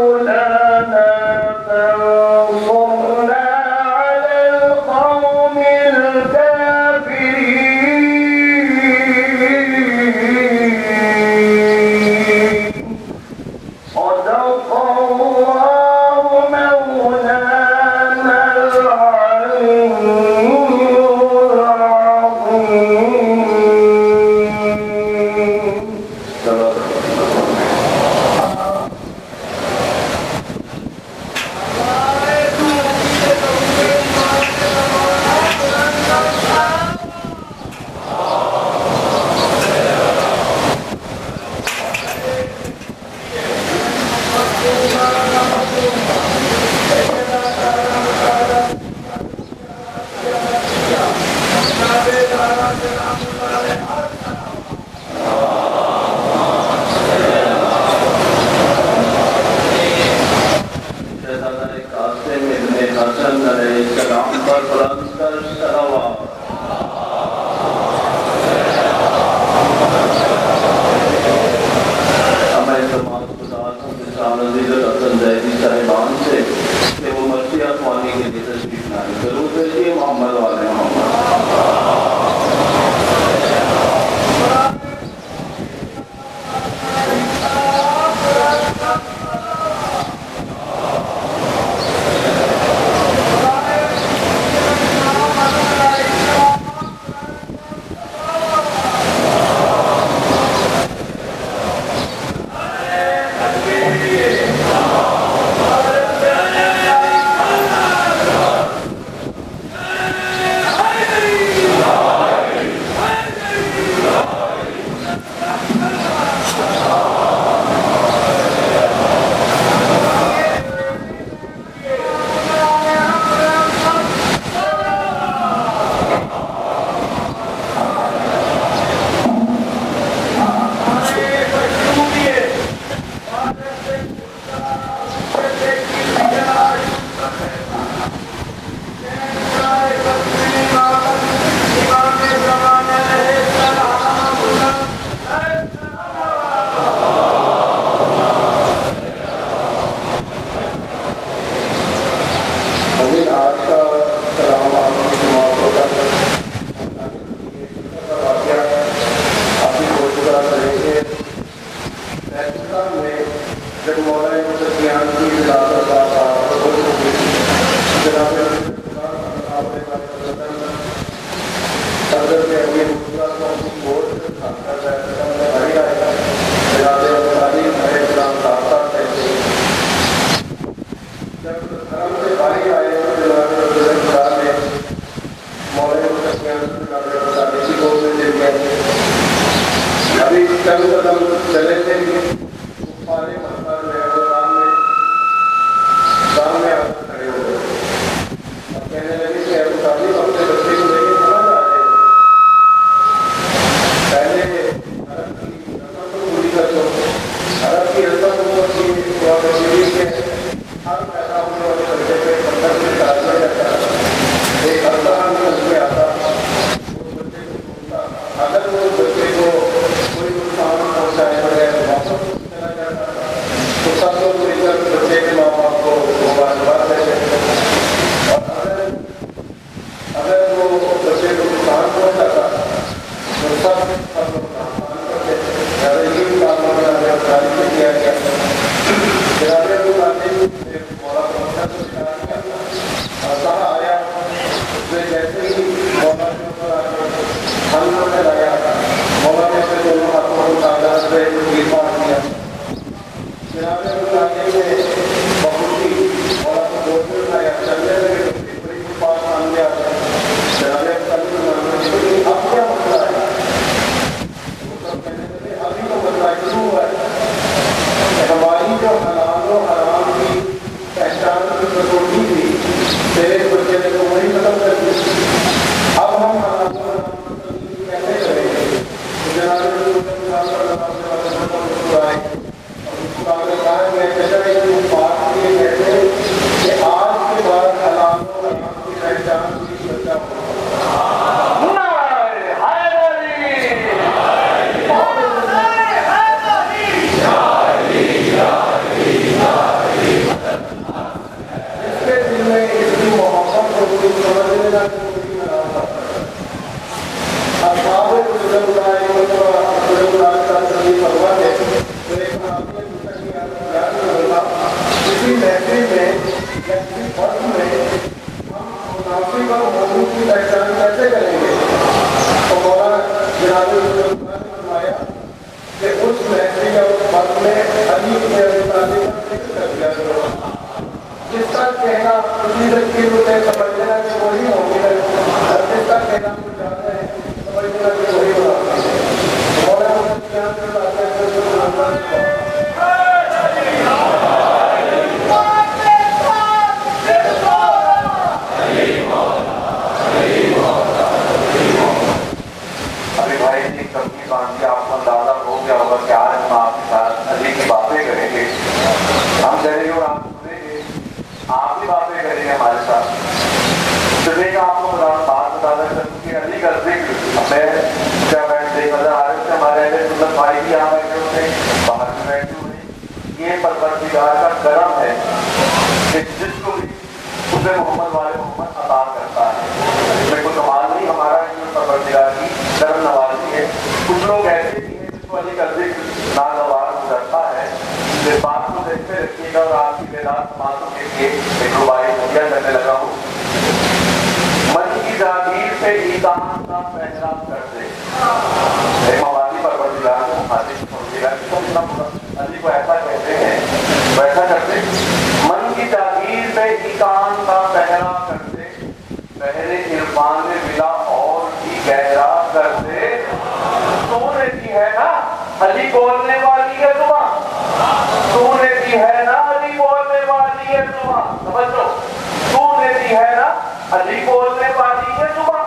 مولانا فانصرنا محمد فرانسکر صلوات. ہمیں اعتماد گزار ہوں کسان عزیز حسن زیدی صاحبان سے کہ وہ مرثیہ خوانی کے لیے تشریف لائیں. ضرور بھیجیے محمد والے محمد. آپ ہی باتیں کریں گے ہمارے ساتھ. علی کا اور آپ کی بیدار سماعتوں کے لیے ایک رباعی مہیا کرنے لگا ہوں۔ من کی تعبیر سے ایمان کا پہلا کرتے موادی پروردگار کو حاضر پروردگار علی کو ایسا کہتے ہیں ویسا کرتے من کی تعبیر سے ایمان کا پہلا کرتے پہلے عرفان میں ملا اور بھی گہرا کرتے تو نے دی ہے نا علی بولنے والی ہے زبان تو نے دی ہے نا علی بولنے والی ہے زبان سمجھو تو نے دی ہے نا علی بولنے والی ہے زبان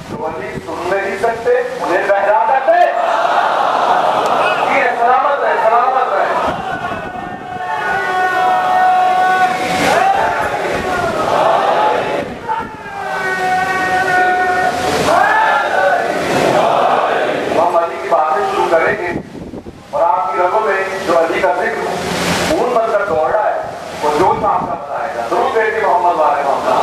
جو علی سن نہیں سکتے انہیں بہرا کرتے یہ سلامت ہے سلامت ہے ہم علی کی باتیں شروع کریں گے اور آپ کی رگوں میں جو علی کا ذکر خون بن کر دوڑ رہا ہے وہ جوش آپ کا بتائے گا درود بیٹے محمد والے محمد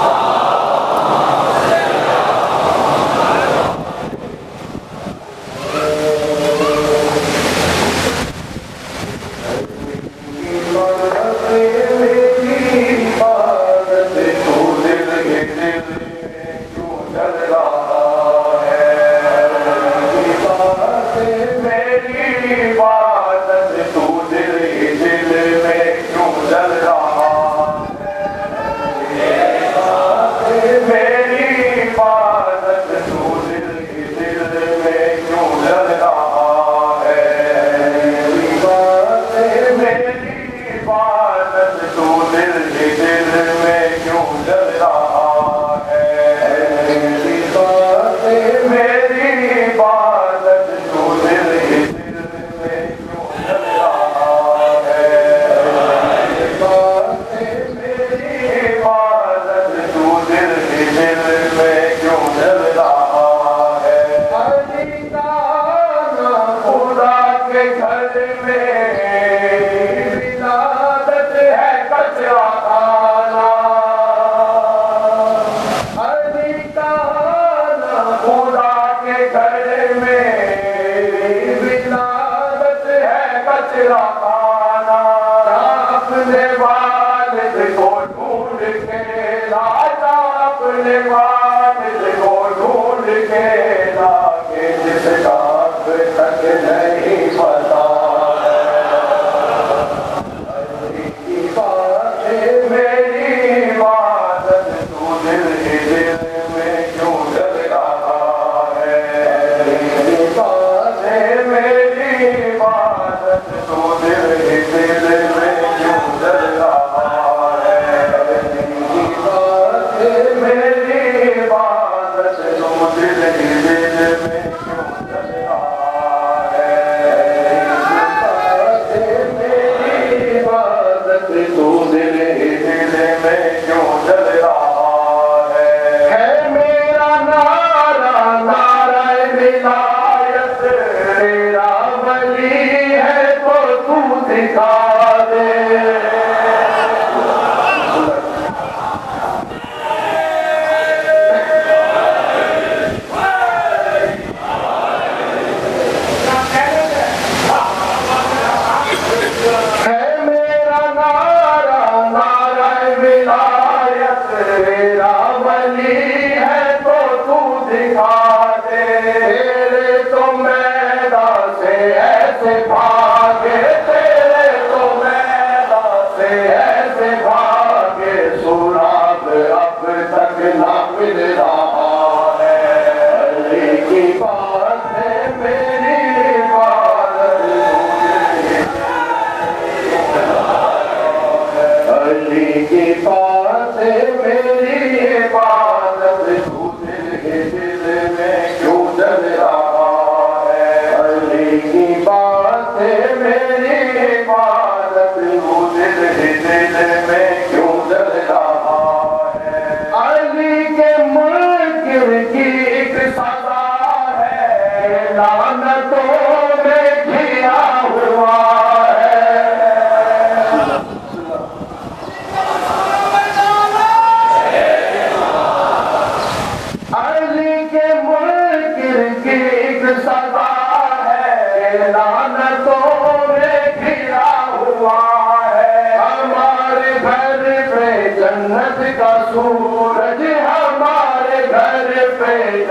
لعنتوں میں گھرا ہوا ہے ہمارا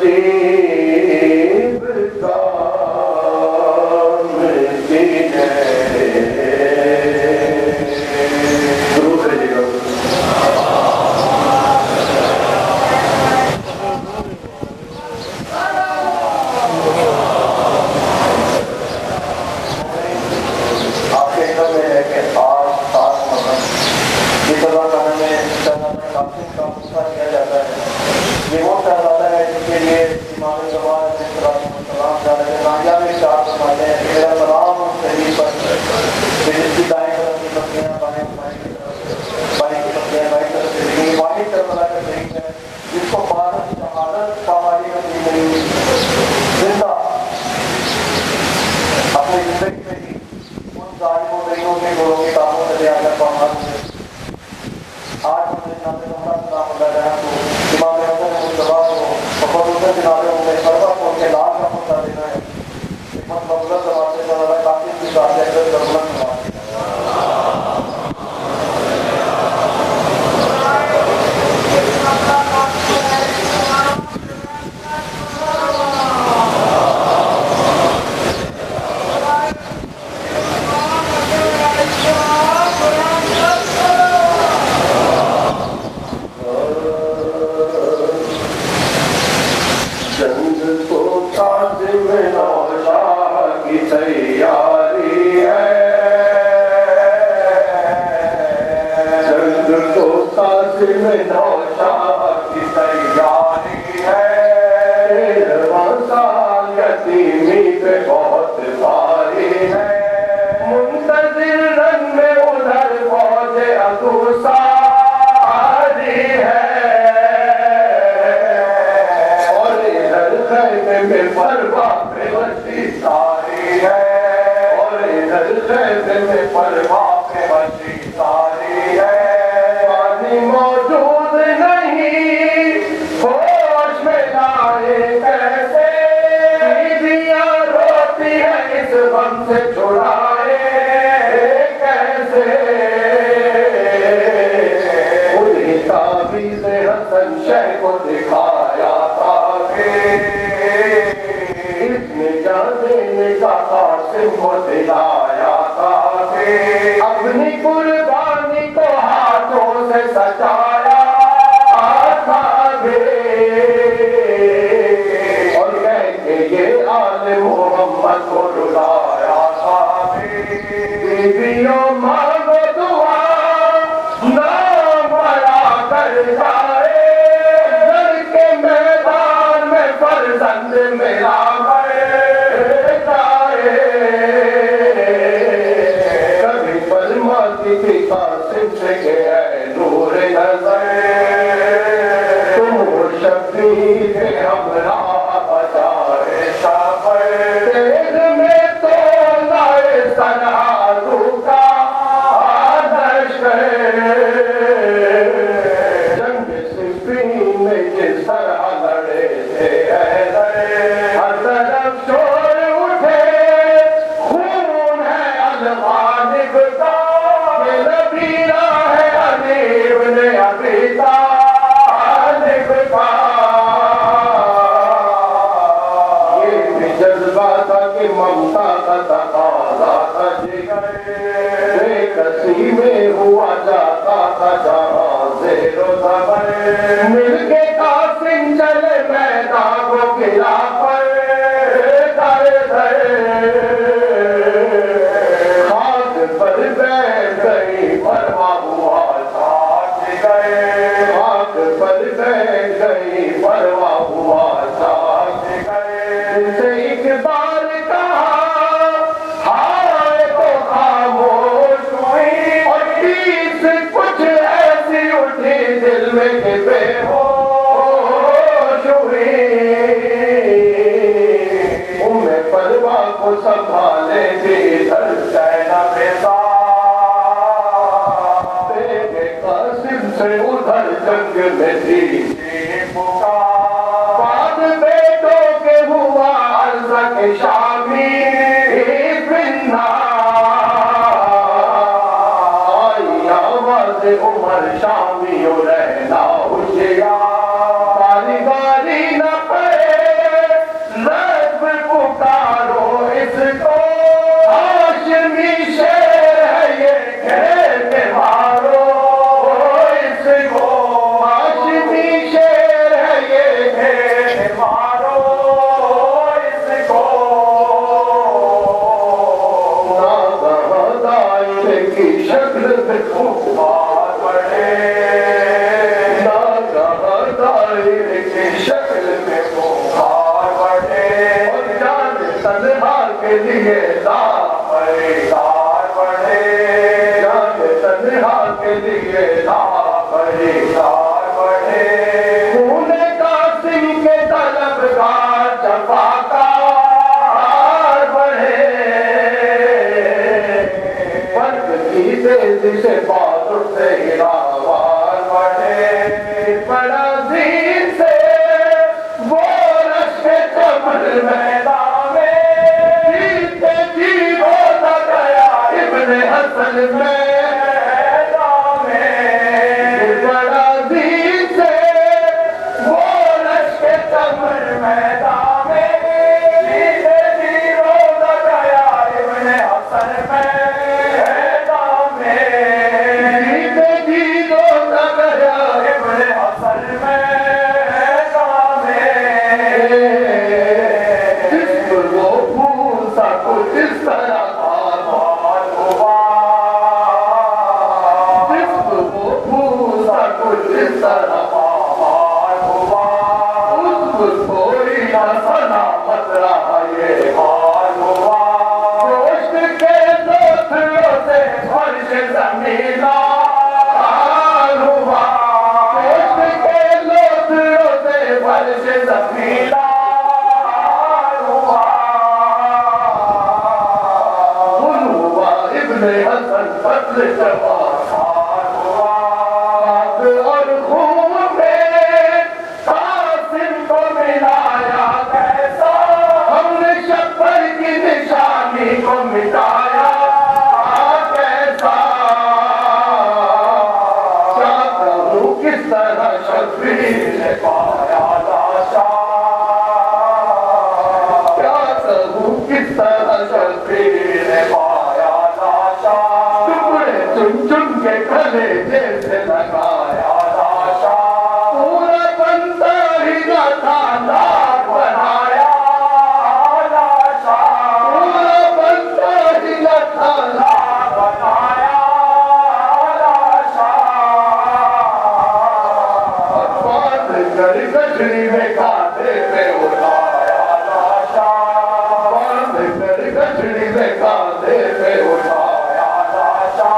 عجیب کام کی ہے درود بھیجیے گا آپ کے علم میں ہے کہ آج خاص مذہب جس اللہ تعالیٰ میں شہزادہ قاسم کا غصہ کیا جاتا ہے یہ وہ شہزادہ ہے جس کے لیے امام زمان علیہ السلام جانے ناجا میں اشارت فرماتے ہیں کہ میرا سلام ان شہید پر کہ جس کی دائیں طرف کی پتیاں بائیں کی پتیاں بائیں طرف سے لگیں واحد کربلا کا شہید ہے جس کو بارہ شہادت پاماری نصیب نہیں ہوئی زندہ اپنی زندگی میں ہی ان ظالم و دینوں کے گروہ کی کاموں سے لے آگر پامار ہوئے آج ہم نے ناظر محمد سلام اللہ رہا تو امام حسن مصطفیٰ کو فخر حسن جنازے میں فرقہ کو کے لاکھ کا پتہ دینا ہے حکمت مغلط زمانے سے اللہ قاسم کی ذات اکبر درمت نواز جنگ کو تعظیم نوشاہ کی تیاری ہے جنگ کو تعظیم نوشاہ کی تیاری ہے سال یتیمی پہ بہت بھاری ہے منتظر رنگ میں ادھر فوج عدو ساری ہے میں پرواہ پہ وسیع ساری ہے اور ادھر خیمے میں پرواہ پہ وسیع ساری ہے پانی موجود نہیں ہوش میں لائے کیسے بیویاں روتی ہیں اس غم سے چھڑائے کیسے انہیں تعویذ حسن شہ کو دکھایا تھا کہ دینے کا قاسم کو دلایا تھا کہ اپنی قربانی کو ہاتھوں سے سجایا تھا اور کہہ کے یہ آل محمد کو رلایا تھا بیویوں مانگو دعا نام بڑا کر جائے گھر کے میدان میں فرزند ملا قاسم سے کہ اے نور نظر تم شبیر ہمراہ بجائے شاپر تیز میں تو لائے سنہارو کا لشکر جنگ صفین میں جس طرح لڑے تھے حیدر ہر طرف شور اٹھے خون ہے الغالب کا ممتا کا تقاضا تھا جگر بے کسی میں ہوا جاتا تھا جہاں زیر و زبر مل کے قاسم چلے میدان کو گرا پر در در خاک پر بیٹھ گئی پرواہ ہوا ساتھ گئے خاک پر بیٹھ گئی پرواہ ہوا ساتھ گئے سے ایک بار دل میں بے ہوش ہوئی ام پرواہ کو سنبھالے تھی ادھر چینا بیتا بیٹے قاسم سے ادھر جنگ میں تھی بعد بیٹوں کے ہوا عرض کے شامی بننا آئی آواز عمر شامی رہنا ہوشیار باری باری نہ پڑے لیے دار بڑھے جان تنہا کے لیے دار بڑھے خون قاسم کے طلبگار جفاکار بڑھے فرق کی تیزی سے بہادر سے ہراوار بڑھے بڑا دین سے وہ رشک چمن میدان میں جیتے جی ہوتا گیا ابن حسن میدان میں بڑا دین سے وہ رشک چمن میدان میں جیتے جی ہوتا گیا ابن حسن میدان میں جیتے جی ہوتا گیا ابن حسن میدان میں جسم وہ پھول سا کچھ اس طرح آباد ہوا جسم وہ پھول سا کچھ اس طرح آباد ہوا اس پر کوئی نہ سلامت رہا یہ حال ہوا گوشت کے دوسروں سے فرش زمین حال ہوا گوشت کے دوسروں سے فرش زمین حال ہوا خون ہوا ابن حسن فضل جوان حال ہوا آگ اور خون میں قاسم کو ملایا کیسا ہم نے شبر کی نشانی کو مٹایا کیسا چاہتا ہوں کس طرح شبیر نے پایا لاشا چاہتا ہوں کس طرح شبیر نے پایا لاشا ٹکڑے چن چن کے گلے جیسے لگایا لاشا پورا بنتا ہی نہ تھا لاکھ بنایا لاشا پورا بنتا ہی نہ تھا لاکھ بنایا لاشا اور باندھ کر گٹھڑی میں کانٹے پہ اٹھایا لاشا باندھ کر گٹھڑی میں کانٹے پہ اٹھایا لاشا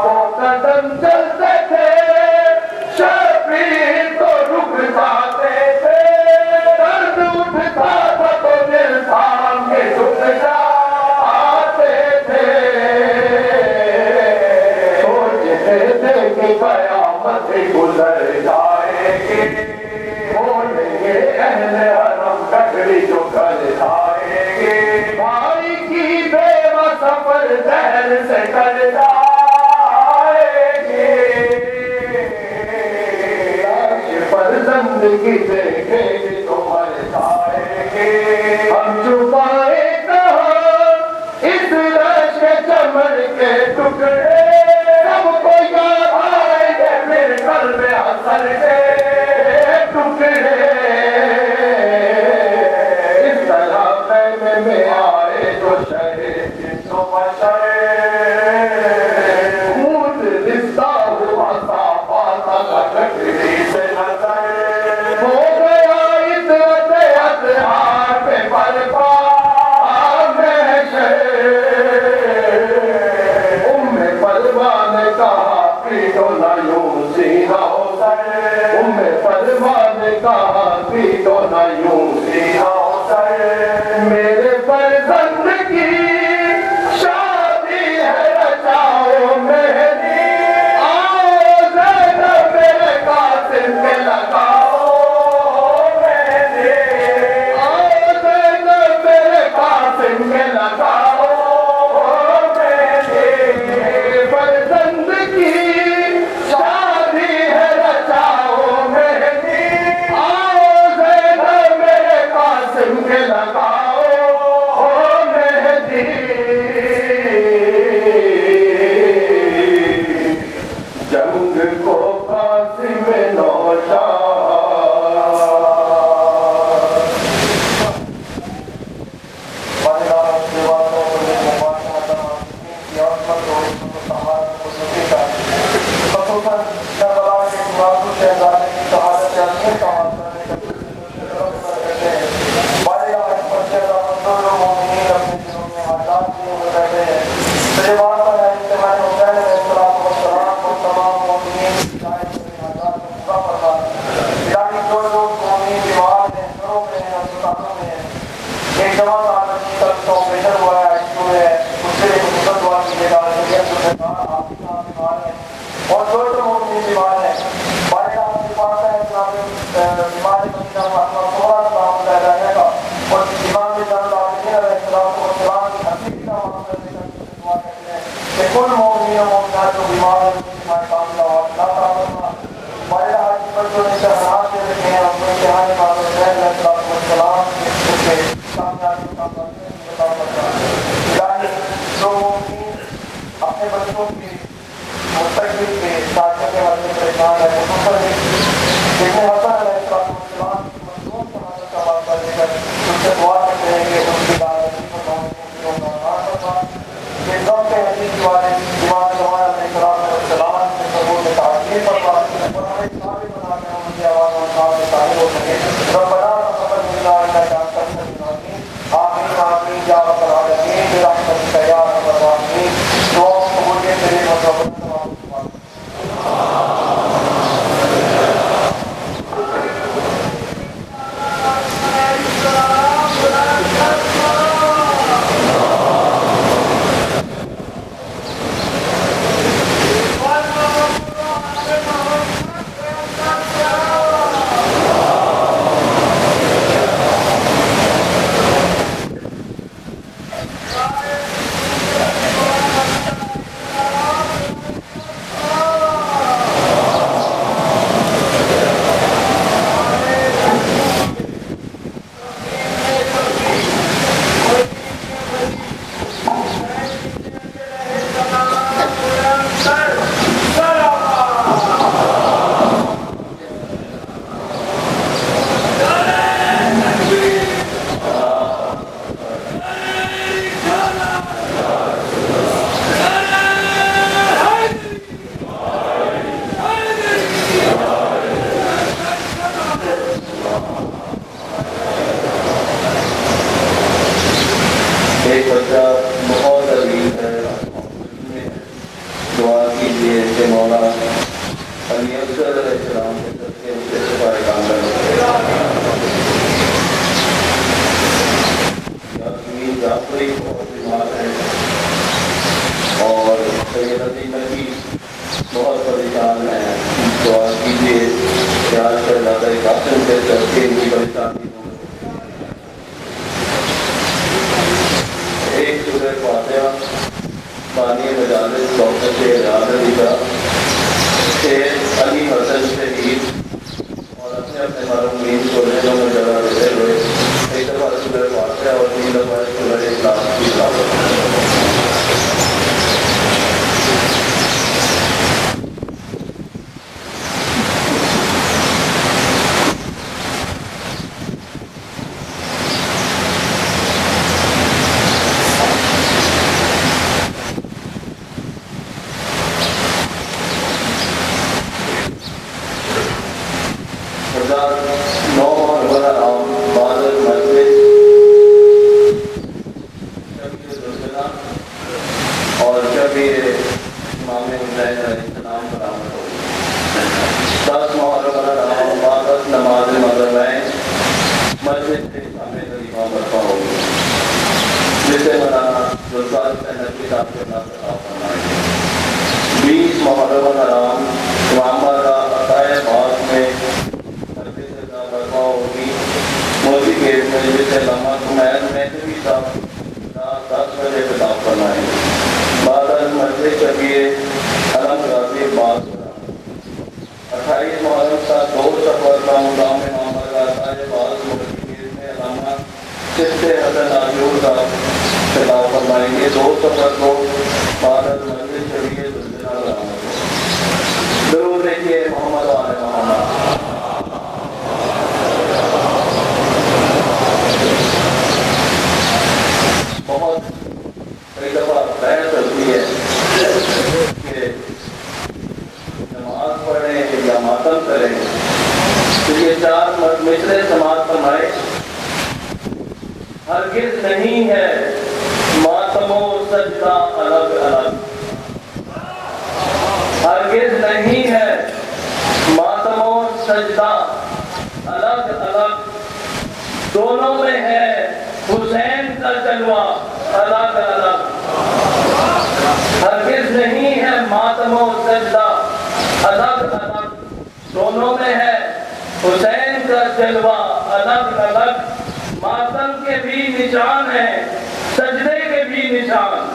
وہ قدم چلتے تھے شبیر تو رک جاتے تھے درد اٹھتا تھا تو دل تھام کے جھک جاتے تھے سوچتے تھے کہ قیامت گزر جائے گی بولیں گے اہل حرم گٹھڑی جو کر جائے گی بھائی کی بیوہ سفر دہر سے کر جائے گی لاش پر زندگی دیکھے گی تو مر جائے گی ہم چھپائے کہاں اس رش کے چمن کے ٹکڑے سب کو یاد آئیں گے پھر قلب حسن کے ٹکڑے اس طرح خیمے میں آئے جو شہر جن کو بشرے خون رشتہ ہوا صافا تھا گٹھڑی سے نظر ہو گیا عزت اطہار پہ برپا محشر ام پلوا نے کہا پیٹو نہ یوں سینہ ہو سر ام پلوا نے کہا پیٹو نہ یوں سینہ ہو سر میرے فرزند کی شادی ہے رچاؤ مہندی آؤ زینب میرے قاسم کے لگاؤ مہندی آؤ زینب میرے قاسم کے لگاؤ مہندی میرے فرزند کی شادی ہے رچاؤ مہندی آؤ زینب میرے قاسم کے لگاؤ جو بیمار ہیں ہمارے کام کا حوصلہ فرما ہمارے حاج بچوں نے سہارا سے رکھے ہیں اپنے امتحان قابل السلام کے کامیابی کا الہی جو اپنے بچوں کی مستقبل کے تعلیم کے حل میں پریشان ہے خصوصاً ابن حسن علیہ السلام کی مضمون سے حاصل کا واسطہ لے کر ان سے دعا کرتے ہیں کہ ان کی دعوتی فرمانے کے لیے کہ غم کے حدیث والے امام زمان علیہ السلام کے قبول میں تعظیم فرما اور ہمیں ثابت بنا کے ان کی آواز اور کام میں ظاہر ہو سکے ربنا تقبل منا انک انت السمیع العلیم آمین آمین یا رب العالمین برحمتک یا ارحم الراحمین دعا قبولیت کے لیے مطلب ایک بچہ بہت عزیز ہے دعا کیجیے کہ مولا علی افضل علیہ السلام کے صدقے اس کے سفارے کام یاسمین جعفری بہت بیمار ہے اور سید علی نبی بہت پریشان ہیں دعا کیجیے کہ آج کل زیادہ قاسم کے صدقے ان کی پریشانی ہو ایک سورہ فاتحہ بانی مجالس ڈاکٹر شیر علی کا شیر علی حسن شہید اور اپنے اپنے مرحومین کو ذہنوں میں جگہ دیتے ہوئے ایک دفعہ سورہ فاتحہ اور 3 دفعہ سورہ اخلاص کی تلاوت اور جب یہ امام حسین علیہ السلام پر آمد ہو 10 محرم بعد نماز مغربین مسجد سے سامنے خلیفہ برپا ہوگی جسے مولانا جلال نقوی صاحب کے نام سے آپ فرمائیں 20 محرم الحرام امام کا عطائے باغ میں مسجد سے برپا ہوگی موسی گیٹ میں جسے علامہ حمید مہدوی صاحب 10 بجے خطاب فرمائیں بعد مسجد کبیر علم غازی باغ 28 محرم کا 2 سفر کا مقام محمد کا عطائے باغ مسجد میں علامہ چشت حسن آجور صاحب خطاب فرمائیں گے 2 سفر کو بعد مسجد کبیر ضرور دیکھیے محمد والے محمد بہت کئی دفعہ بحث ہوتی ہے کہ نماز پڑھیں یا ماتم کریں تو یہ 4 مصرے سماعت فرمائے ہرگز نہیں ہے ماتم و سجدہ الگ الگ ہرگز نہیں ہے ماتم و سجدہ الگ الگ دونوں میں ہے حسین کا جلوہ الگ الگ ہرگز نہیں ہے ماتم و سجدہ الگ الگ دونوں میں ہے حسین کا جلوہ الگ الگ ماتم کے بھی نشان ہیں سجدے کے بھی نشان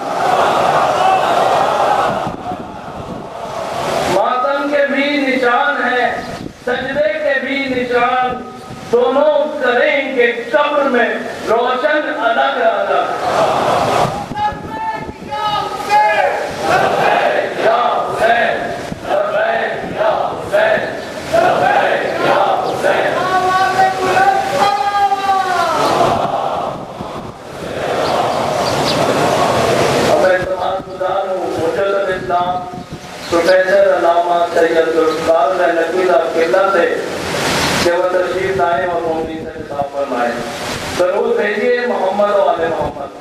کے قبر میں روشن الگ الگ یا حسین لبیک یا حسین لبیک یا حسین پروفیسر علامہ سید ذوالفقار نقوی صاحب قبلہ سے کہ وہ تشریف لائیں اور مومنی سے خطاب فرمائیں. درود بھیجیے محمد و آل محمد.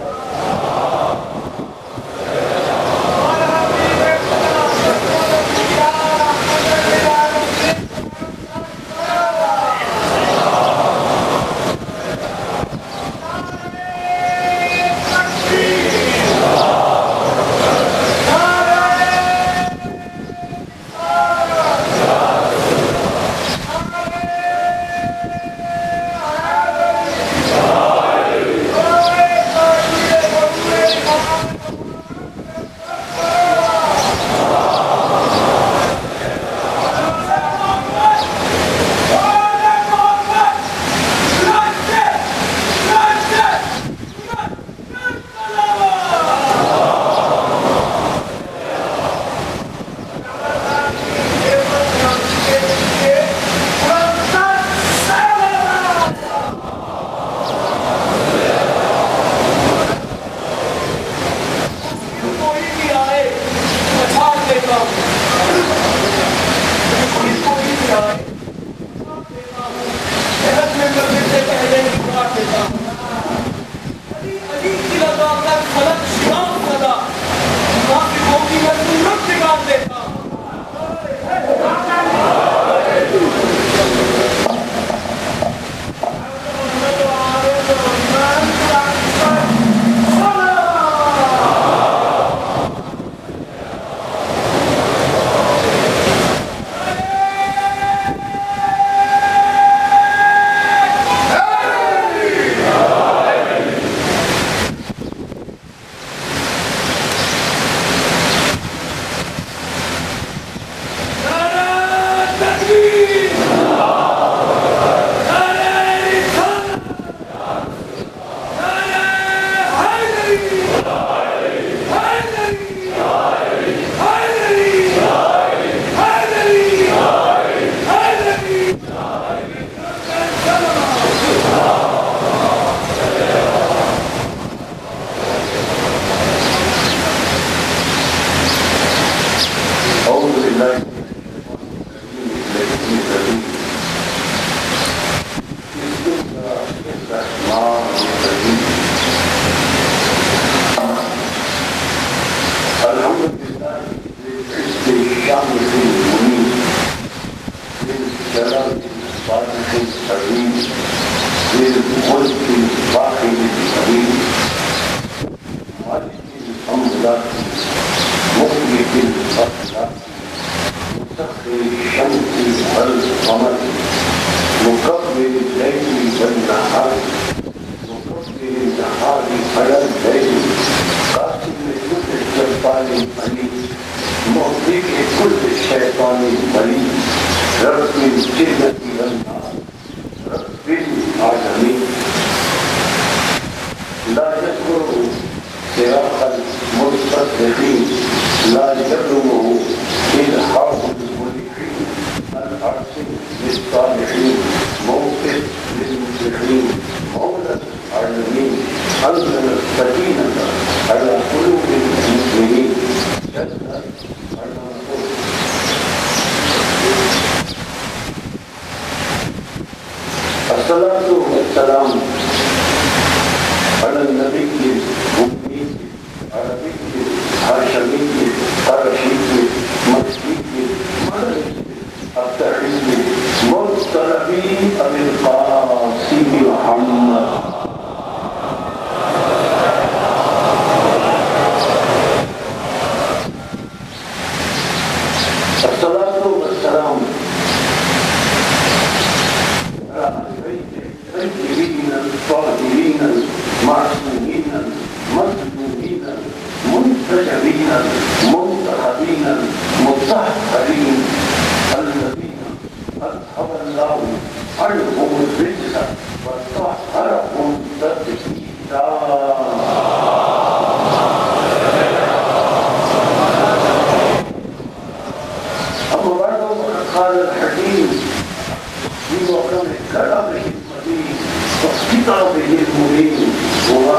والكتاب المبين هو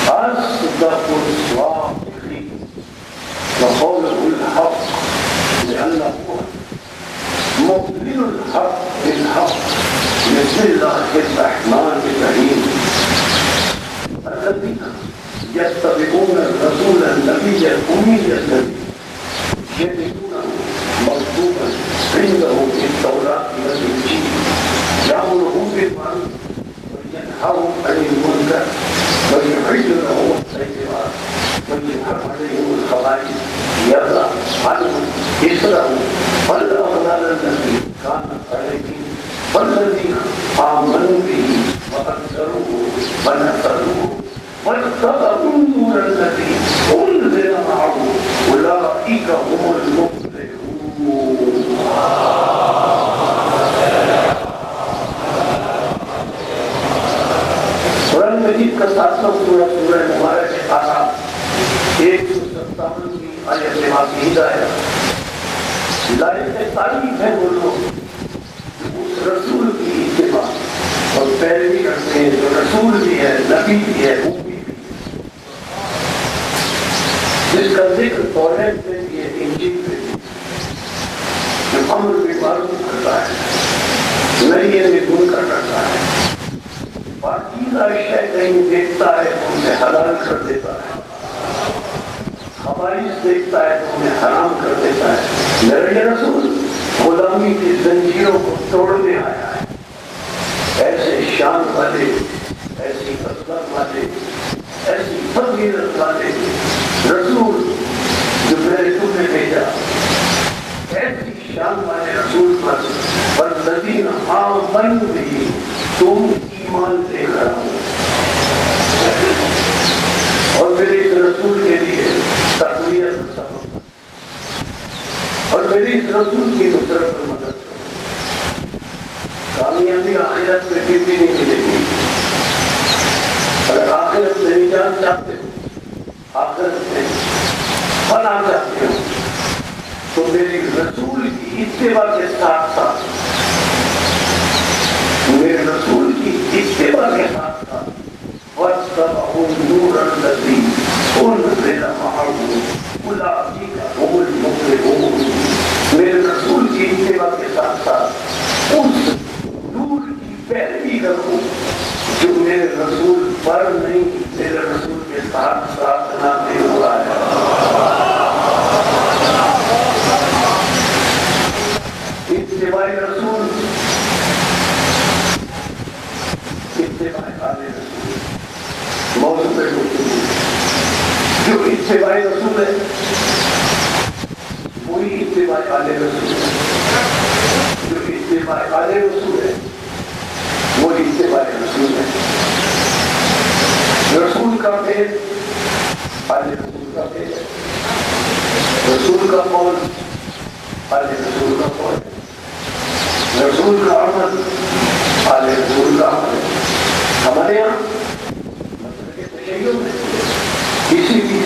أصدق الصادقين وقوله الحق لأنه مبين الحق بالحق بسم الله الرحمن الرحيم الذين يتبعون الرسول النبي الأمي الذي يجدونه مكتوبا عندهم في التوراة والإنجيل يأمرهم بالمعروف وينهاهم عن المنكر ويحل لهم الطيبات ويحرم عليهم الخبائث يضع عنهم إسرهم والأغلال التي كانت عليهم والذين آمنوا به وأكثروه ونصروه واتبعوا النور الذي أنزل معه أولئك هم المفلحون. قرآن مجید کا 7واں سورہ سورہ مبارک آسان 157 کی آیت سے معافی ہدایت لائق تعریف ہے وہ لوگ اس رسول کی اتباع اور پیروی کرتے ہیں جو رسول بھی ہے نبی بھی ہے وہ بھی جس کا ذکر توریت میں بھی ہے انجیل میں بھی جو امر بالمعروف کرتا ہے نہی عن المنکر کرتا ہے پاکیزہ شے کہیں دیکھتا ہے تو انہیں حلال کر دیتا ہے خبائث دیکھتا ہے تو انہیں حرام کر دیتا ہے میرا یہ رسول غلامی کی زنجیروں کو توڑنے آیا ہے ایسے شان والے ایسی عظمت والے ایسی فضیلت والے رسول جو میرے تمہیں بھیجا ایسی شان والے رسول پر والذین آمنوا به تم ایمان لے کر آؤ اور میرے اس رسول کے لیے تقویت سبب اور میرے اس رسول کی نصرت پر مدد کرو کامیابی آخرت میں بھی نہیں ملے گی اگر آخرت میں نجات چاہتے ہو آخرت میں فلاح چاہتے ہو تو میری رسول کی اتباع کے ساتھ ساتھ میرے رسول کی اتباع کے ساتھ ساتھ وَاتَّبَعُوا النُّورَ الَّذِي أُنزِلَ مَعَهُ أُولَٰئِكَ هُمُ الْمُفْلِحُونَ میرے رسول کی اتباع کے ساتھ ساتھ اس نور کی پیروی کرو جو میرے رسول پر نہیں میرے رسول کے ساتھ ساتھ نازل ہوا ہے اتباع رسول اتباع آل رسول موضوع پہ گفتگو جو اتباع رسول ہے وہی اتباع آل رسول ہے جو اتباع آل رسول ہے وہی اتباع رسول ہے رسول کا بھید آل رسول کا بھید ہے رسول کا قول آل رسول کا قول ہے رسول کا عمل آل رسول کا عمل ہے ہمارے یہاں مسئلہ کے تشیع میں کسی بھی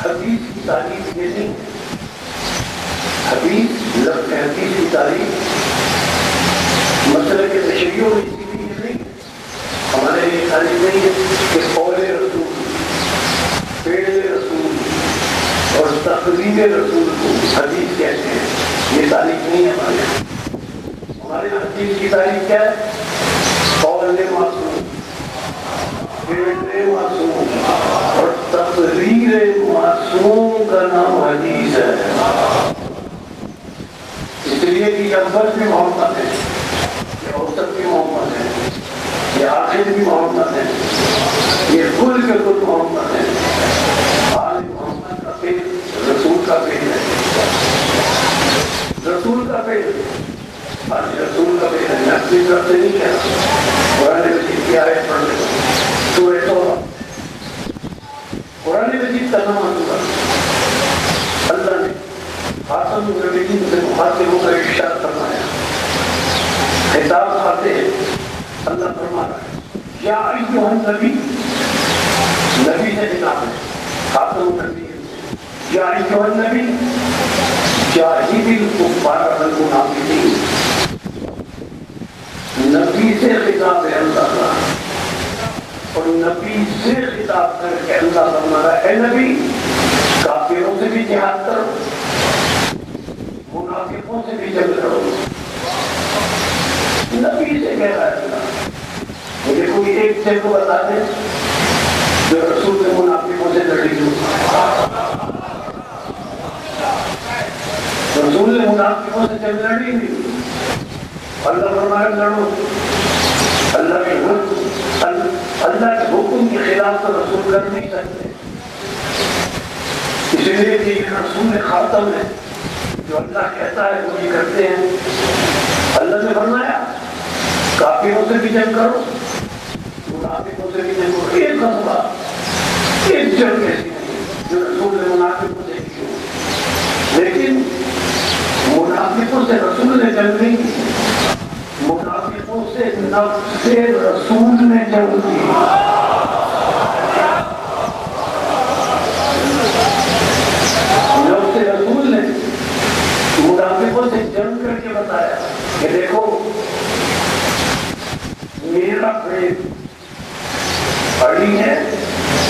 حدیث کی تعریف یہ نہیں ہے حدیث لفظ حدیث کی تعریف مسئلہ کے تشیع میں اسی لیے یہ نہیں ہے ہمارے یہ تعریف نہیں ہے کہ قول رسول فعل رسول اور تقریر رسول کو حدیث کہتے ہیں یہ تعریف نہیں ہے ہمارے یہاں حدیث کی تعریف کیا ہے قول معصوم فعل معصوم اور تقریر معصوم کا نام حدیث ہے اس لیے کہ یہ افضل بھی محمد ہے یہ اوسط بھی محمد ہے یہ آخر بھی محمد ہے یہ کل کے کل محمد ہے آل محمد کا فعل رسول کا فعل ہے رسول کا فعل آج رسول کا فعل ہے میں اپنی طرف سے نہیں کہہ قرآن مجید کی آیت پڑھ لیں سورہ توبہ قرآن مجید کا نام آتا اللہ نے خاتم النبیین سے مخاطب ہو کر ارشاد فرمایا خطاب کھاتے ہیں اللہ فرما رہا ہے یا ایھا النبی نبی سے خطاب ہے خاتم النبیین سے یا ایھا النبی جاہد الکفار والمنافقین نبی سے خطاب ہے اللہ کا اور نبی سے خطاب کر کے اللہ فرما رہا ہے اے نبی کافروں سے بھی جہاد کرو منافقوں سے بھی جنگ کرو. نبی سے کہہ رہا ہے اللہ. مجھے کوئی ایک جنگ کو بتا دیں جو رسول نے منافقوں سے لڑی ہو. رسول نے منافقوں سے جنگ لڑی نہیں. اللہ فرمایا لڑو. اللہ کے حکم کے خلاف تو رسول کر نہیں سکتے. اس لیے کہ یہ رسول خاتم ہے جو اللہ کہتا ہے وہ یہ کرتے ہیں. اللہ نے فرمایا کافروں سے بھی جنگ کرو منافقوں سے بھی جنگ کرو. ایک غزوہ ایک جنگ ایسی نہیں جو رسول نے منافقوں سے کی ہو. لیکن منافقوں سے رسول نے جنگ نہیں کی. منافقوں سے نفس رسول نے جنگ کی. نفس رسول نے منافقوں سے جنگ کر کے بتایا کہ دیکھو میرا پریت اڑی ہے.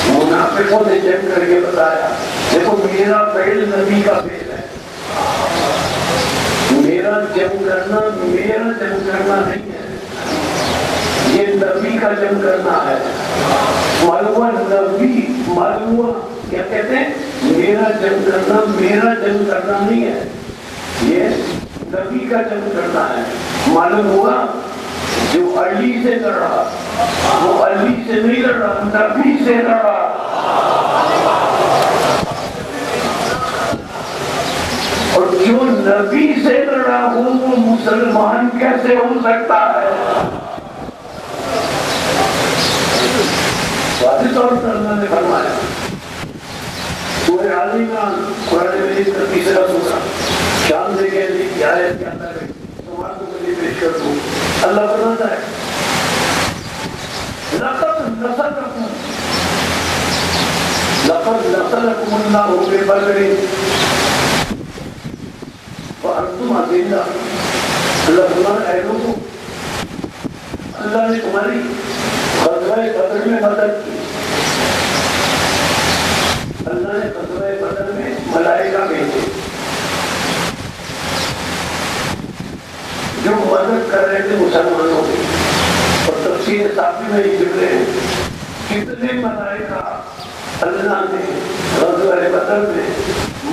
منافقوں نے جنگ کر کے بتایا دیکھو میرا پیل نبی کا پیل ہے. میرا جنگ کرنا نہیں ہے. یہ نبی کا جنگ کرنا ہے. معلوم نبی معلوم کیا کہتے ہیں میرا جنگ کرنا نہیں ہے. یہ نبی کا جنگ کرنا ہے. معلوم ہوا جو علی سے لڑ رہا وہ علی سے نہیں لڑ رہا نبی سے لڑ رہا. اور جو نبی سے لڑ رہا وہ مسلمان کیسے ہو سکتا ہے؟ واضح طور پر اللہ نے فرمایا سورہ آل عمران قرآن مجید کا تیسرا سورہ شان دے کے لیے کیا ہے کیا تھا سماعت کو لیے پیش کر دوں. اللہ فرماتا ہے لقد نصركم الله ببدر وانتم اذلة. اللہ فرماتا ہے لوگوں اللہ نے تمہاری غزوہ بدر میں مدد کی. اللہ نے غزوہ بدر میں ملائکہ بھیجے جو مدد کر رہے تھے مسلمانوں کی. اور تفسیر صافی میں یہ جملے ہیں کتنے ملائکہ اللہ نے غزوہ بدر میں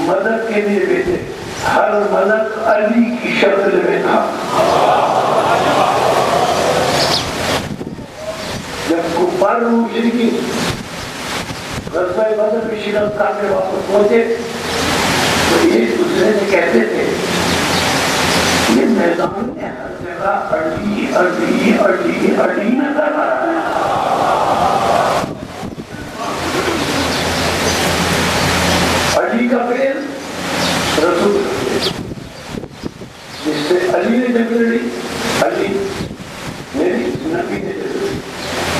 مدد کے لیے بھیجے. ہر ملک علی کی شکل میں تھا. جب کفار مشرکین غزوہ بدر میں شرکت کر کے واپس پہنچے تو ایک دوسرے سے کہتے تھے یہ میدان میں ہر جگہ اڑی نظر آ رہا ہے. علی کا پیل رسول جس سے علی نے جنگ لڑی علی میری نبی نے جنگ لڑی.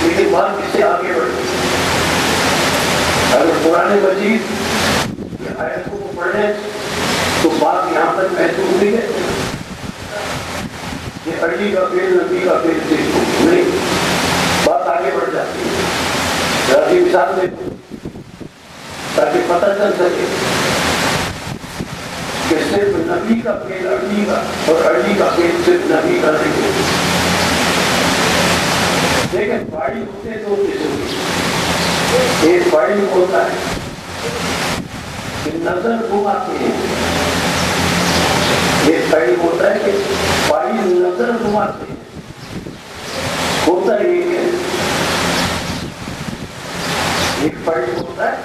لیکن بات کس سے آگے بڑھی. اگر قرآن مجید کی آیتوں کو پڑھیں تو بات یہاں تک محسوس نہیں ہے کہ علی کا پیل نبی کا پیل نہیں. بات آگے بڑھ جاتی ہے. ذرا سی مثال دیکھو تاکہ پتہ چل سکے کہ صرف نبی کا پیل علی کا اور علی کا پیل صرف نبی کا نہیں ہے. لیکن بھائی ہوتے دو قسم کے. ایک بھائی ہوتا ہے کہ نظر گھماتے ہیں. ایک بھائی ہوتا ہے کہ بھائی نظر گھماتے ہیں. ہوتا ایک ہے. ایک بھائی ہوتا ہے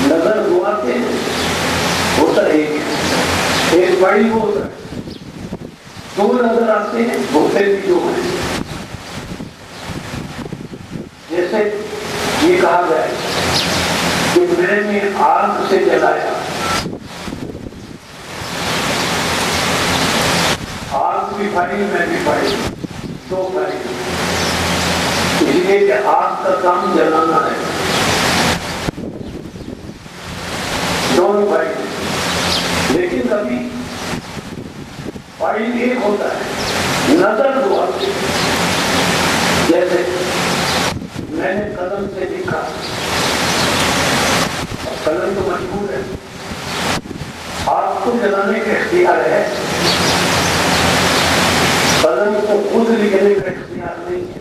نظر گھماتے ہیں. ہوتا ایک ہے. ایک بھائی ہوتا ہے دو نظر آتے ہیں ہوتے بھی دو ہیں. جیسے یہ کہا گیا کہ میں نے آگ سے جلایا. آگ بھی بھائی میں بھی بھائی دو بھائی. اس لیے کہ آگ کا کام جلانا ہے. دونوں بھائی لیکن کبھی بھائی ایک ہوتا ہے نظر دو. جیسے میں نے قدم جلانے کا اختیار ہے، قلم کو خود لکھنے کا اختیار نہیں ہے،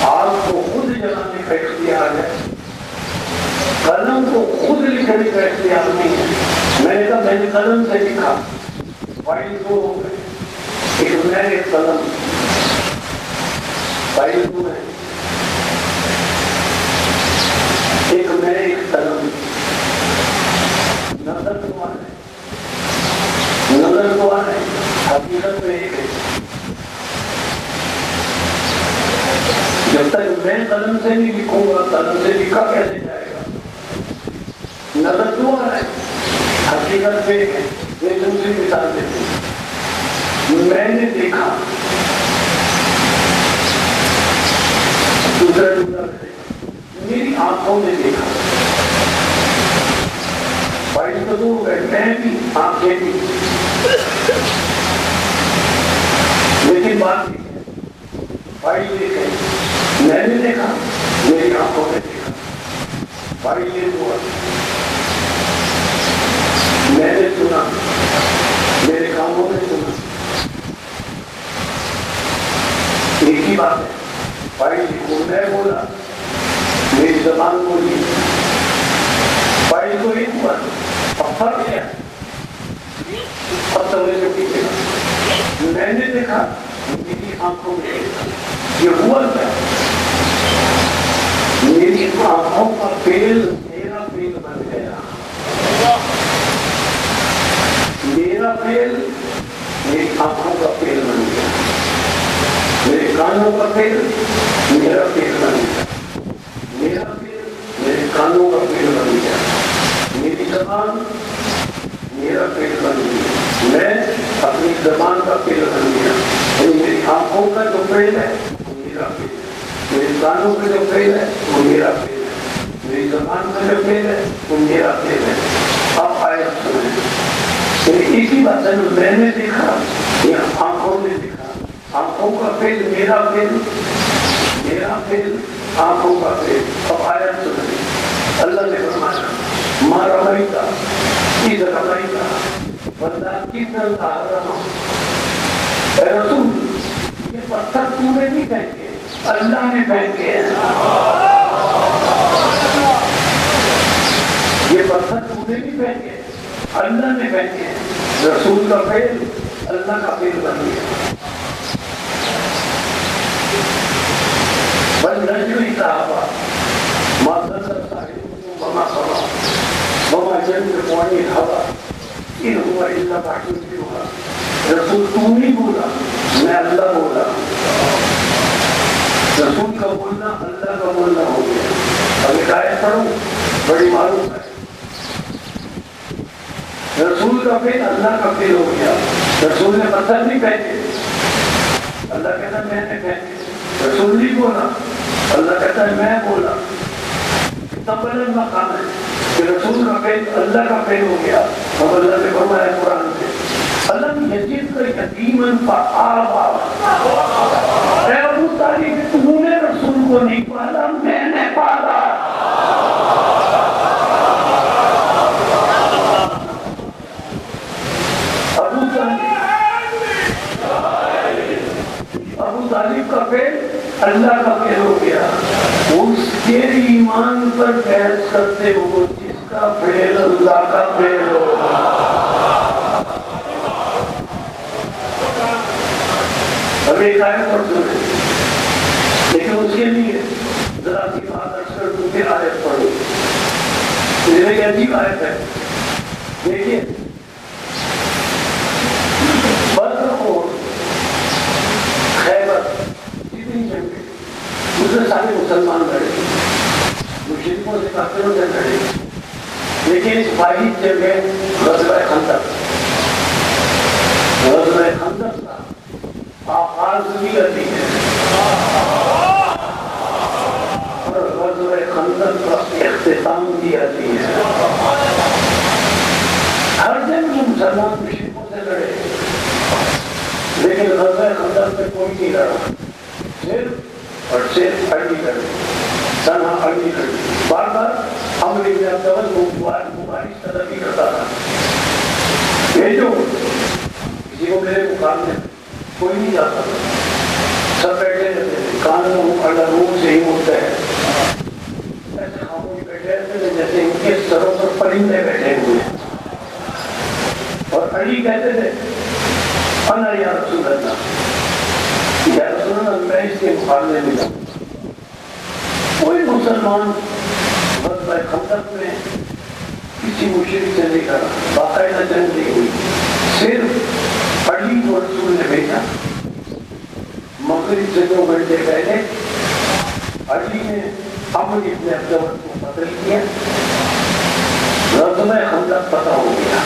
آگ کو خود جلانے کا اختیار ہے، قلم کو خود لکھنے کا اختیار نہیں ہے۔ میں نے کہا میں نے قلم سے لکھا، فائل دو ہو گئے، ایک میں ایک قلم، فائل دو ہے، ایک میں ایک قلم، نظر تو آ رہے، نظر تو آ رہے، حقیقت میں ایک ہے۔ جب تک میں قلم سے نہیں لکھوں گا، قلم سے لکھا کیسے جائے گا؟ نظر تو آ رہا ہے، حقیقت میں ایک ہے۔ یہ دوسری مثال دیتے ہیں، میں نے دیکھا، دوسرا جملہ میری آنکھوں نے دیکھا، بھائی تو دو ہو گئے، میں بھی آنکھیں بھی، لیکن بات نہیں ہے، بھائی دیکھے، میں نے دیکھا، میری آنکھوں نے دیکھا، بھائی یہ ہوا، میں نے سنا، میرے کانوں نے سنا، ایک ہی بات ہے۔ بھائی کو میں بولا، میری زبان بولی، بھائی کو ایک ہوا، اب فرق کیا ہے؟ اب سمجھ میں پیچھے گا، میں نے دیکھا، میری آنکھوں میں دیکھا، یہ ہوا کیا؟ میری آنکھوں کا فعل میرا فعل بن گیا، میرا فعل میری آنکھوں کا فعل بن گیا، میرے کانوں کا فعل میرا فعل بن گیا، میرا فعل میرے کانوں کا فعل بن گیا، میری زبان میرا فعل بن گیا، میں اپنی زبان کا فعل بن گیا، یعنی میری آنکھوں کا جو فعل ہے وہ میرا فعل ہے، میرے کانوں کا جو فعل ہے وہ میرا فعل ہے، میری زبان کا جو فعل ہے وہ میرا فعل ہے۔ اب آئے سنیں، اسی بات ہے، میں نے دیکھا یا آنکھوں نے دیکھا، آنکھوں کا فعل میرا فعل، میرا فعل آنکھوں کا فعل۔ اب آیت سنیں، اللہ نے فرمایا ما رمیتا اذ رمیتا ولکن اللہ رمی۔ اے رسول، یہ پتھر تو نے نہیں پھینکے، اللہ نے پھینکے ہیں، یہ پتھر تو نے نہیں پھینکے، اللہ نے پھینکے ہیں۔ رسول کا فعل اللہ کا فعل بن گیا۔ بل نجوی صحابہ ما ضل صاحبكم وما غوى وما ينطق عن الهوى ان هو الا وحی یوحی۔ رسول تو نہیں بولا، میں اللہ بولا، رسول کا بولنا اللہ کا بولنا ہو گیا۔ اب ایک آیت پڑھوں، بڑی معلوم ہے، رسول کا فعل اللہ کا فعل ہو گیا۔ رسول نے پتھر نہیں پھینکے، اللہ کہتا ہے میں نے پھینکے، رسول نہیں بولا، اللہ کہتا ہے میں بولا۔ کتنا بڑا مقام ہے کہ رسول کا فعل اللہ کا فعل ہو گیا۔ اب اللہ نے فرمایا قرآن سے، الم یجدک یتیما فآویٰ۔ اے ابو طالب، تو نے رسول کو نہیں پالا، میں نے پالا۔ ابو طالب کا فعل اللہ کا فعل ہو گیا۔ اس کے ایمان پر بحث کرتے ہو جس کا فعل اللہ کا فعل ہو۔ اب ایک آیت پڑھ سکتے، لیکن اس کے لیے ذرا سی بات اکثر تمہیں آیت پڑھو، یہ ایک عجیب آیت ہے۔ دیکھیے، بدر اور خیبر جتنی جنگیں اس میں سارے مسلمان لڑے، مشرکوں سے کافروں سے لڑے، لیکن اس واحد جگہ غزوہ خندق، غزوہ خندق کا آغاز بھی عظیم ہے اور غزوہ خندق کا اختتام بھی عظیم ہے۔ ہر جنگ میں مسلمان مشرکوں سے لڑے، لیکن غزوہ خندق میں کوئی نہیں لڑا، صرف اور صرف علی لڑے، تنہا علی لڑے۔ بار بار عمرو بن عبد العزیز مبارک طلبی کرتا تھا، بھیجو کسی کو میرے مقابلے میں کوئی نہیں جا سکتا. سب بیٹھے رہتے تھے, قانون اللہ روح سے ہی ہوتا ہے. ایسے خاموش بیٹھے رہتے تھے جیسے ان کے سروں پر پرندے بیٹھے ہوئے ہیں. اور علی کہتے تھے انا یا رسول اللہ, یا رسول اللہ میں اس کے مقابلے میں جاؤں. کوئی مسلمان غزوہ خندق میں کسی مشرک سے نہیں کرا, باقاعدہ جنگ نہیں ہوئی, صرف علی کو رسول نے بھیجا. مغرب سے 2 گھنٹے پہلے علی نے عمرو ابن عبداللہ کو قتل کیا. غزوہ خندق فتح ہو گیا.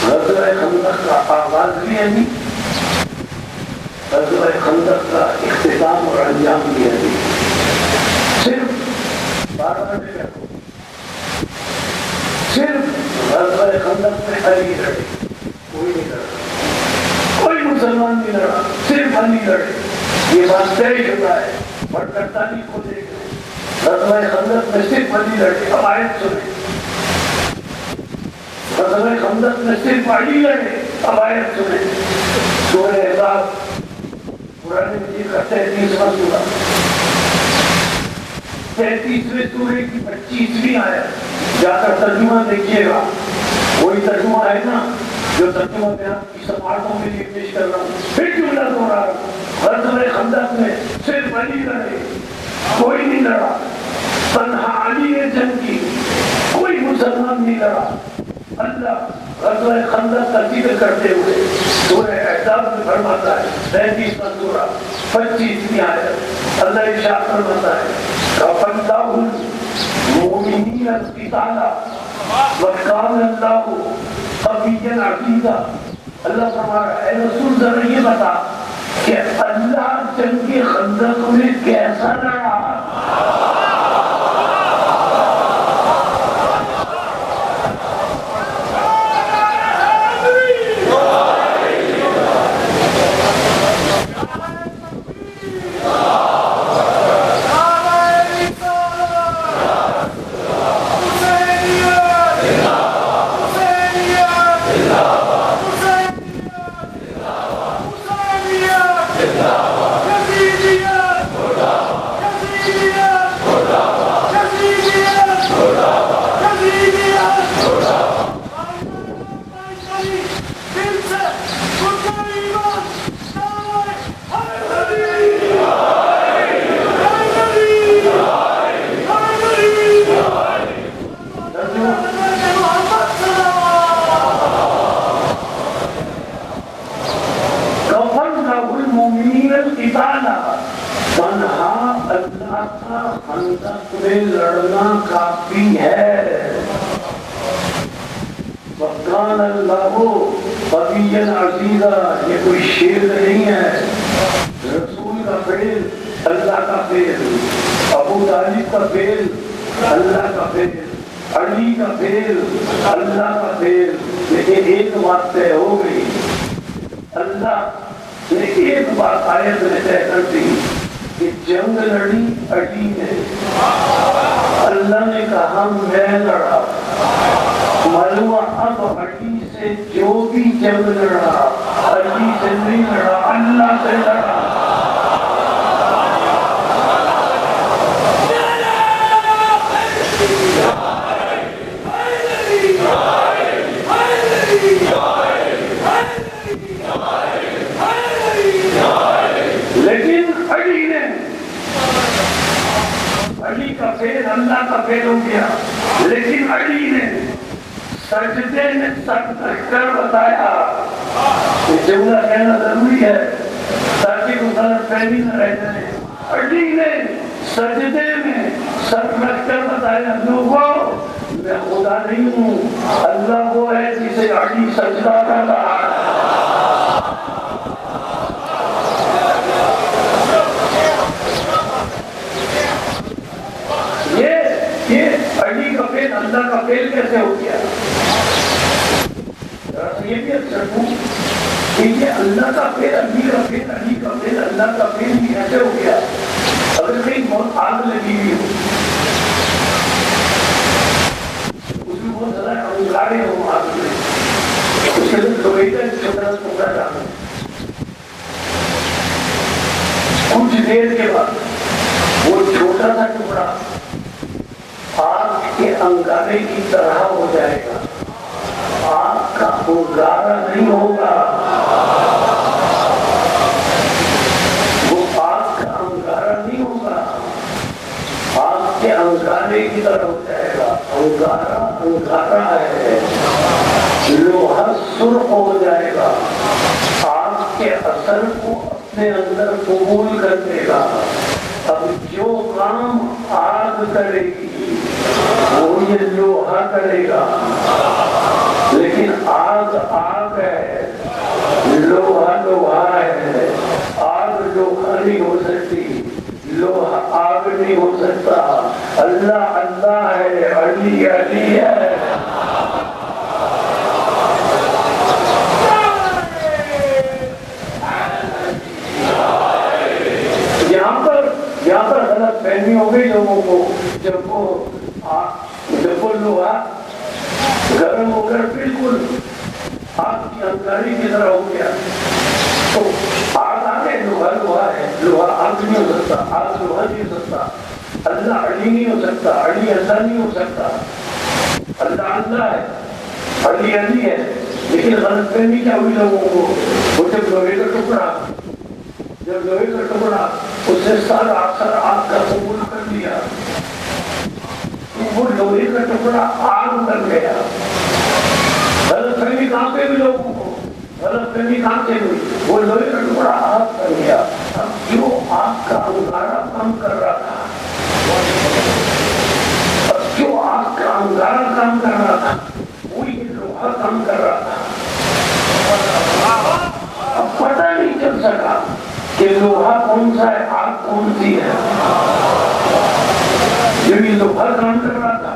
غزوہ خندق کا آغاز بھی ابھی, غزوہ خندق کا اختتام اور انجام بھی ابھی. صرف 12 گھنٹے کا, صرف غزوہ خندق میں علی لڑے, کوئی نہیں لڑا, کوئی مسلمان نہیں لڑا, صرف علی لڑے. یہ بات طے شدہ ہے. اور 48 کو دیکھ لیں, غزوہ خندق میں صرف علی لڑے. اب آیت سنیں, غزوہ خندق میں صرف علی لڑے. اب آیت سنیں, سورہ احزاب قرآن مجید کا 33واں سورہ, 33ویں سورے کی 25ویں آیت. جا کر ترجمہ دیکھیے گا, وہی ترجمہ ہے نا جو ترجمہ میں آپ کی سماعتوں کے لیے پیش کر رہا ہوں. پھر جملہ دوہرا رہا ہوں, غزوہ خندق میں صرف علی لڑے, کوئی نہیں لڑا. تنہا علی نے جنگ کی, کوئی مسلمان نہیں لڑا. اللہ غزوہ خندق کا ذکر کرتے ہوئے سورہ احزاب میں فرماتا ہے, 33واں سورہ 25ویں آیت, اللہ ارشاد فرماتا ہے کَفَى اللَّهُ الْمُؤْمِنِينَ الْقِتَالَ وَكَانَ اللَّهُ قَوِيًّا عَزِيزًا. اللہ فرما رہا ہے اے رسول ذرا یہ بتا کہ اللہ جنگ خندق میں کیسا لڑا. خندق میں لڑنا کافی ہے. وَكَانَ اللَّهُ قَوِيًّا عَزِيزًا, یہ کوئی شعر نہیں ہے. رسول کا فعل اللہ کا فعل, ابو طالب کا فعل اللہ کا فعل, علی کا فعل اللہ کا فعل. لیکن ایک بات طے ہو گئی, اللہ نے ایک بات آیت میں طے کر دی کہ جنگ لڑی علی نے. اللہ نے کہا میں لڑا. معلوم اب علی سے جو بھی جنگ لڑا علی سے نہیں لڑا, اللہ سے لڑا. لیکن علی کا فعل اللہ کا فعل ہو گیا. لیکن علی نے سجدے میں سر رکھ کر بتایا. یہ جملہ کہنا ضروری ہے تاکہ وہ غلط فہمی نہ رہ جائے. علی نے سجدے میں سر رکھ کر بتایا لوگوں میں خدا نہیں ہوں, اللہ وہ ہے جسے علی سجدہ کر رہا ہے. علی کا فعل اللہ کا فعل کیسے ہو گیا؟ یہ بھی اکثر ہوں کہ یہ اللہ کا فعل علی کا فعل, علی کا فعل اللہ کا فعل بھی کیسے ہو گیا؟ اگر کہیں بہت آگ لگی ہوئی ہو, اس میں کو ذرا انگارے ہوں آپ میں اس کے لیے لوہے کا چھوٹا سا ٹکڑا ڈالیں. کچھ دیر کے بعد وہ چھوٹا سا ٹکڑا آگ کے انگارے کی طرح ہو جائے گا. آگ کا انگارا نہیں ہوگا, وہ آگ کا انگارا نہیں ہوگا, آگ کے انگارے کی طرح ہو جائے گا. انگارا انگارا ہے, لوہا سرخ ہو جائے گا, آگ کے اثر کو اپنے اندر قبول کر لے گا. اب جو کام آگ کرے گی وہ یہ لوہا کرے گا, لیکن آگ آگ ہے, لوہا لوہا ہے. آگ لوہا نہیں ہو سکتی, لوہا آگ نہیں ہو سکتا. اللہ اللہ ہے, علی علی ہے. یہاں پر غلط فہمی ہو گئی لوگوں کو. جب وہ لوہا گرم ہو کر بالکل آگ کی انگاری کی طرح ہو گیا تو آگ آگے لوہا لوہا ہے, لوہا آگ نہیں ہو سکتا, آگ لوہا نہیں ہو سکتا. اللہ علی نہیں ہو سکتا, علی اللہ نہیں ہو سکتا. اللہ اللہ ہے, علی علی ہے. لیکن غلط فہمی کیا ہوئی لوگوں کو, وہ جب لوہے کا ٹکڑا اس نے سارا اثر آگ کا قبول کر لیا, وہ لوہے کا ٹکڑا آگ بن گیا. غلط فہمی کہاں پہ بھی لوگوں کو, غلط فہمی کہاں سے ہوئی, وہ لوہے کا ٹکڑا آگ بن گیا. اب جو آگ کا انگارا کام کر رہا تھا, اب جو آگ کا انگارا کام کر رہا تھا وہی لوہا کام کر رہا تھا. اب پتہ نہیں چل سکا کہ لوہا کون سا ہے, آگ کون سی ہے. جو یہ لوہا کام کر رہا تھا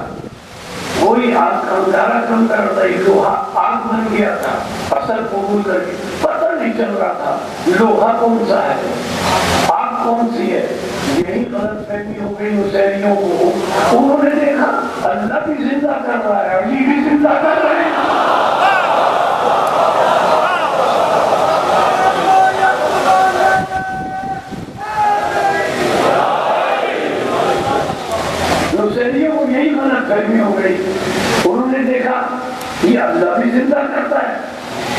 وہی آگ کا انگارا کام کر رہا تھا. یہ لوہا آگ بن گیا تھا اثر قبول کر کے. پتہ نہیں چل رہا تھا لوہا کون سا ہے, آگ کون سی ہے. یہی غلط فہمی ہو گئی حسینیوں کو. انہوں نے دیکھا اللہ بھی زندہ کر رہا ہے, علی بھی زندہ کر رہے ہیں. حسینیوں کو یہی غلط فہمی ہو گئی. انہوں نے دیکھا یہ اللہ بھی زندہ کرتا ہے,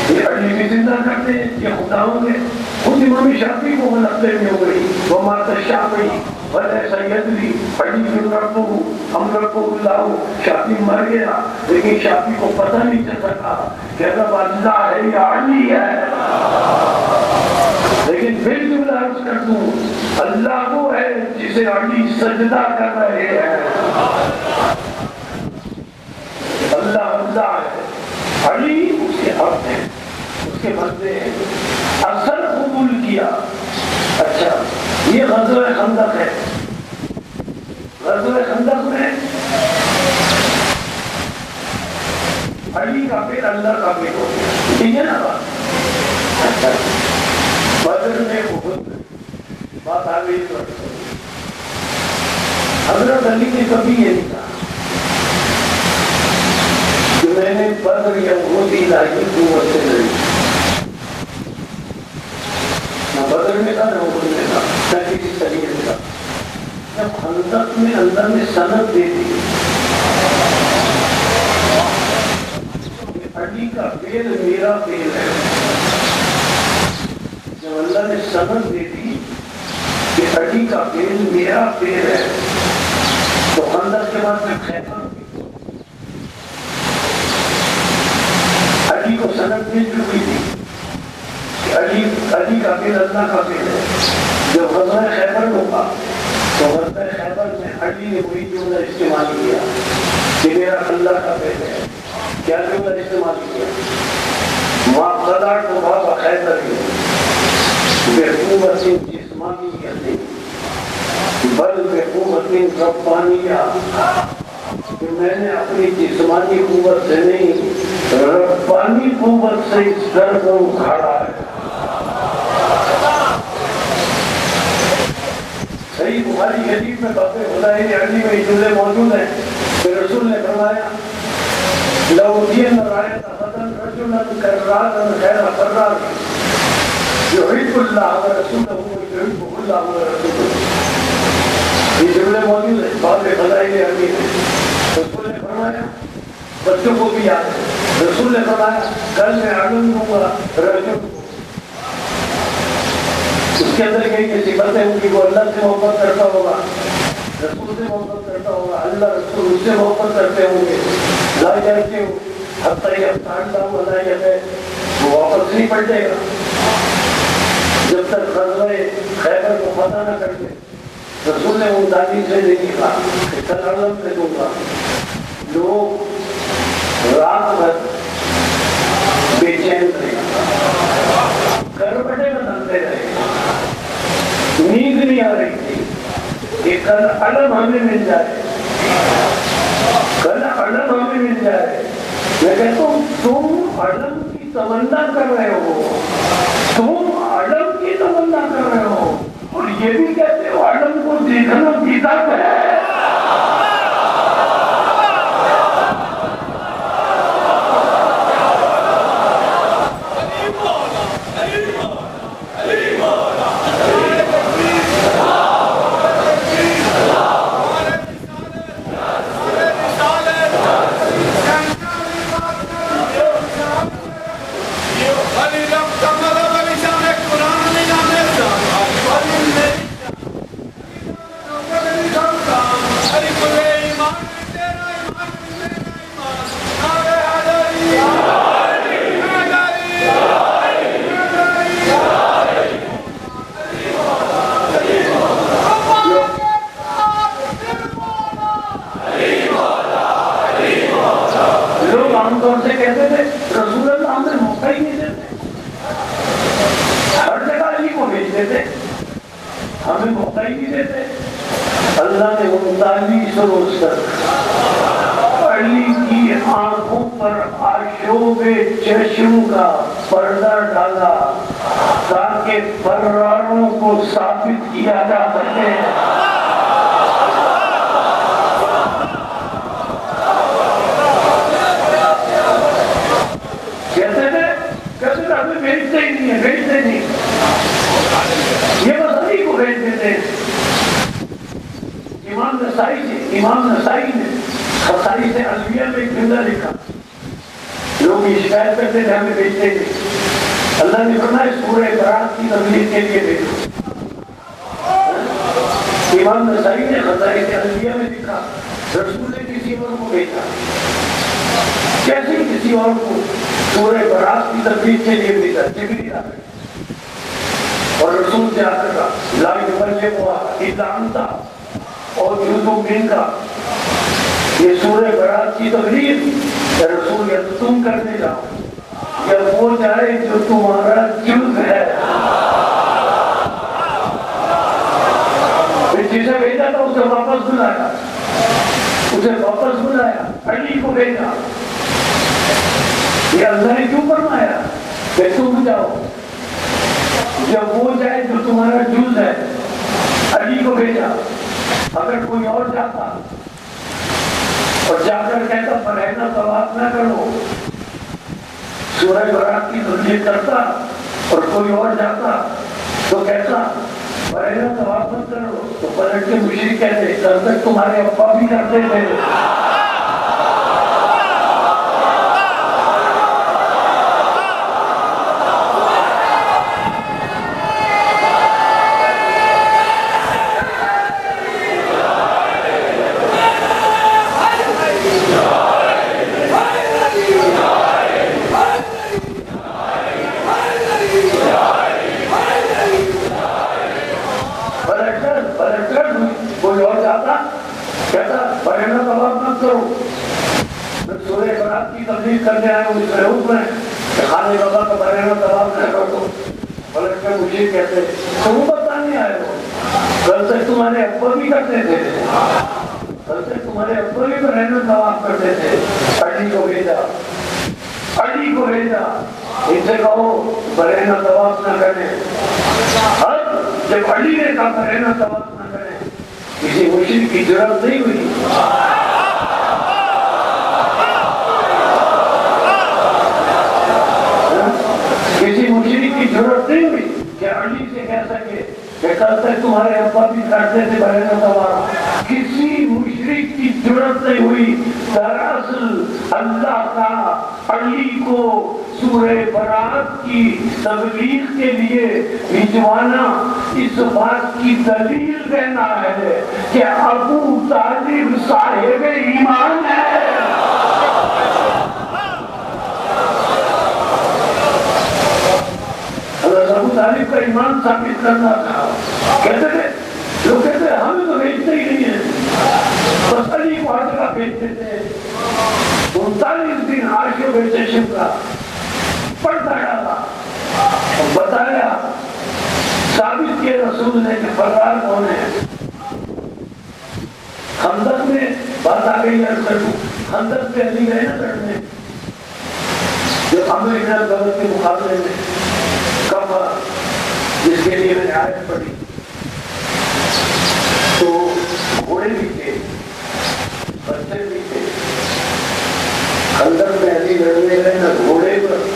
یہ علی بھی زندہ کرتے ہیں, یہ خداؤں نے. خود امام شافعی کو غلط فہمی ہو گئی. وہ مات الشافعی ولی سیدلی علی بن ربہ ہم ربہ اللہ. شافعی مر گیا لیکن شافعی کو پتہ نہیں چل سکا کہ رب اللہ ہے یا علی ہے. لیکن پھر جملہ عرض کر دوں, اللہ وہ ہے جسے علی سجدہ کر رہے ہیں. اللہ اللہ ہے, علی اس کے حق ہے, اس کے بندے ہیں. اثر قبول کیا. اچھا یہ غزوہ خندق ہے. غزوہ خندق میں علی کا پیر اللہ کا پیر ہو گیا, ٹھیک ہے نا بات. اچھا بدر میں بات آ گئی. حضرت علی نے کبھی یہ نہیں کہا کہ میں نے بدر یا احد الہی قوت سے لڑی. نہ بدر میں تھا نہ احد میں تھا, نہ کسی طریقے سے تھا. جب خندق میں اللہ نے سند دے دی کہ علی کا پیر میرا پیر ہے, جب اللہ نے سند دے دی کہ علی کا پیر میرا پیر ہے, تو خندق کے بعد میں خیبر علی کو سند مل چکی تھی کہ علی کا پیر اللہ کا پیر ہے. جب غزوہ خیبر ہوگا تو غزوہ خیبر میں علی نے وہی جملہ استعمال کیا کہ میرا اللہ کا پیر ہے. کیا جملہ استعمال کیا؟ ما قدرت باب خیبر بقوت جسمانیہ بل بقوت ربانیہ, کہ میں نے اپنی جسمانی قوت سے نہیں ربانی قوت سے اس در کو اکھاڑا ہے. صحیح بخاری حدیث میں باتیں خدائی علی میں جملے موجود ہیں کہ رسول نے فرمایا لو دين رأيت غدا رجلا كرادا غير فراد يحب الله ورسوله ويحبه الله ورسوله. یہ جملے موجود ہیں بعض فضائل امین ہے. رسول نے فرمایا بچوں کو بھی یاد ہے. رسول نے فرمایا کل میں علم دوں گا رجل کو. اس کے اندر کئی صفتیں ہوں گی. وہ اللہ سے محبت کرتا ہوگا, رسول سے محبت کرتا ہوگا, اللہ رسول اس سے محبت کرتے ہوں گے. لا جانتے ہو حتیٰ یہ افسان کا مزاحیت ہے وہ واپس نہیں پلٹے گا جب تک غزوہ خیبر کو فتح نہ کر دے. رسول نے وہ دادی سے نہیں کہا کہ کل علم سے دوں گا. لوگ رات بھر بے چین رہے, گھر بیٹھے بدلتے رہے, نیند نہیں آ رہی تھی کہ کل علم ہمیں مل جائے, کل علم ہمیں مل جائے. میں کہتا ہوں تم علم کی تمنا کر رہے ہو, تم علم کی تمنا کر رہے ہو اور یہ بھی کہتے ہو علم کو دیکھنا بدعت ہے. ہمیں موقع ہی نہیں دیتے. اللہ نے 39 روز تک علی کی آنکھوں پر آشوب چشم کا پردہ ڈالا تاکہ فراروں کو ثابت کیا جا سکے. کہتے تھے ہمیں بھیجتے ہی نہیں ہے, بھیجتے نہیں, یہ بس علی کو بھیج دیتے. امام نسائی نے خصائص الفیہ میں ایک جملہ لکھا. لوگ یہ شکایت کرتے تھے ہمیں بھیجتے نہیں. اللہ نے فرمایا سورہ برات کی تبلیغ کے لیے بھیجو. امام نسائی نے خصائص الفیہ میں لکھا رسول نے کسی اور کو بھیجا. کیسے کسی اور کو سورہ برات کی تبلیغ کے لیے بھیجا؟ جبریل آ گئے اور رسول سے آ کر کہا لا یبلغھا الا انت اور یوسف بن کا یہ سورہ برات کی تبلیغ یا رسول یا تم کرنے جاؤ یا وہ جائے جو تمہارا جز ہے. پھر جسے بھیجا تھا اسے واپس بلایا, علی کو بھیجا. یہ اللہ نے کیوں فرمایا کہ تم جاؤ جب وہ جائے جو تمہارا جز ہے. علی کو بھیجا. اگر کوئی اور جاتا اور جا کر کہتا پرہیزہ طواف نہ کرو, سورہ برات کی تبلیغ کرتا اور کوئی اور جاتا تو کہتا پرہیزہ طواف مت کرو, تو پلٹ کے مشرک کہتے کل تک تمہارے ابا بھی کرتے تھے. کوئی اور جاتا کہتا پرہیزہ طواف مت کرو. سورہ برات کی تبلیغ کرنے آئے ہوں اس حکم ہے کہ خانے بابا کا پرہیزہ طواف نہ کرو. پلٹ کے مشرک کہتے تم بتانے آئے ہو کل تک تمہارے ابا بھی کرتے تھے, کل تک تمہارے ابا بھی پرہیزہ طواف کرتے تھے. علی کو بھیجا ان سے کہو پرہیزہ طواف نہ کریں. جب علی نے کہا پرہیزہ طواف نہ کریں کسی مشرک کی ضرورت نہیں ہوئی. ضرورت نہیں ہوئی کہ علی سے کہہ سکے کہ کل تک تمہارے ابا بھی کرتے تھے بہن سوار. کسی مشرک کی ضرورت نہیں ہوئی. دراصل اللہ کا علی کو سورہ برات کی تبلیغ کے لیے بھجوانا اس بات کی دلیل دینا ہے کہ ابو طالب صاحب ایمان ہے. ابو طالب کا ایمان ثابت کرنا تھا. کہتے تھے لوگ کہتے ہیں ہمیں تو بھیجتے ہی نہیں ہے, بس علی کو ہر جگہ بھیجتے تھے. 39 دن عاشق بیٹے کا پڑھتا ڈالا, بتایا, ثابت کیا رسول نے کہ سرکار کون ہے. خندق میں بات آ گئی عرض کروں, خندق پہ علی گئے نا لڑنے, جو عمر بن الغرض کے مقابلے میں کب, جس کے لیے میں نے آیت پڑھی, تو گھوڑے بھی تھے, بچے بھی تھے. خندق میں علی لڑنے گئے نا گھوڑے پر,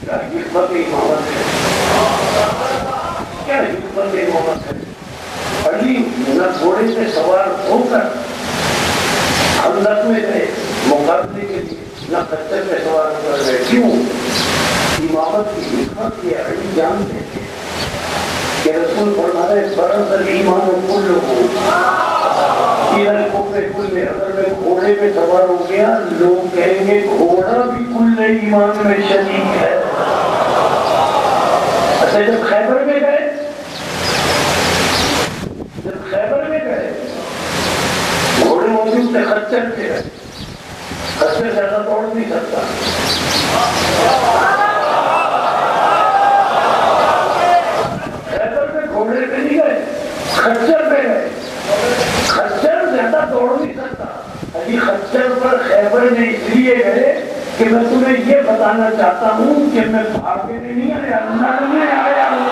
کیا حکمت امامت ہے, کیا حکمت امامت ہے. علی نہ گھوڑے پہ سوار ہو کر خندق میں گئے مقابلے کے لیے, نہ خچر پہ سوار ہو کر گئے. کیوں؟ امامت کی حکمت یہ علی جانتے تھے کہ رسول فرماتے برسل ایمان کل ہو کل میں, اگر میں گھوڑے پہ سوار ہو گیا لوگ کہیں گے گھوڑا بھی کل ایمان میں شریک ہے. اچھا جب خیبر میں گئے, گھوڑے موجود تھے, خچر تھے, خچر زیادہ دوڑ نہیں سکتا. خیبر میں گھوڑے پہ نہیں گئے, خچر پہ گئے. خچر زیادہ دوڑ نہیں سکتا. ابھی خچر پر خیبر میں اس لیے گئے کہ میں تمہیں یہ بتانا چاہتا ہوں کہ میں بھاگنے نہیں آیا, لڑنے آیا ہوں.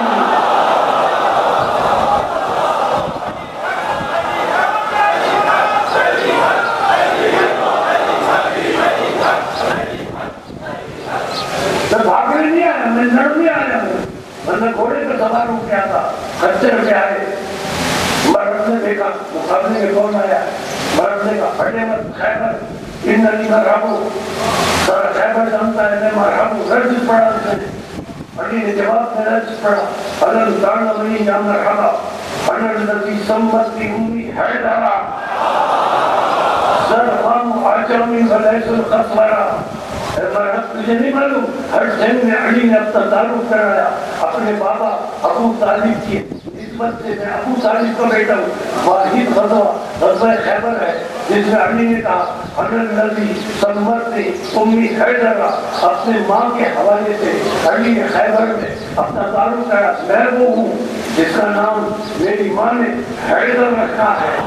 میں بھاگنے نہیں آیا, میں لڑنے آیا ہوں. میں گھوڑے پہ سوار ہو گیا تھا, خچر پہ آئے. مرد نے دیکھا مقابلے میں کون آیا, مرد نے کہا پھٹے مت خیبر ان علی مرحبو, سارا خیبر جانتا ہے میں مرحبو. رجز پڑھا اس نے, علی نے جواب میں رجز پڑھا, الم تعلمنی یا مرحبا انا الذی سمت امی حیدرا سرفام عجمی ولیس الخصورا. تجھے نہیں معلوم ہر جنگ میں علی نے اپنا تعلق کرایا اپنے بابا ابو طالب کی نسبت سے. میں ابو طالب کا بیٹا ہوں. واحد غزوہ خیبر ہے جس میں علی نے کہا الذی سمت امی حیدرا, اپنے ماں کے حوالے سے علی نے خیبر میں اپنا تعلق کرایا. میں وہ ہوں جس کا نام میری ماں نے حیدر رکھا ہے.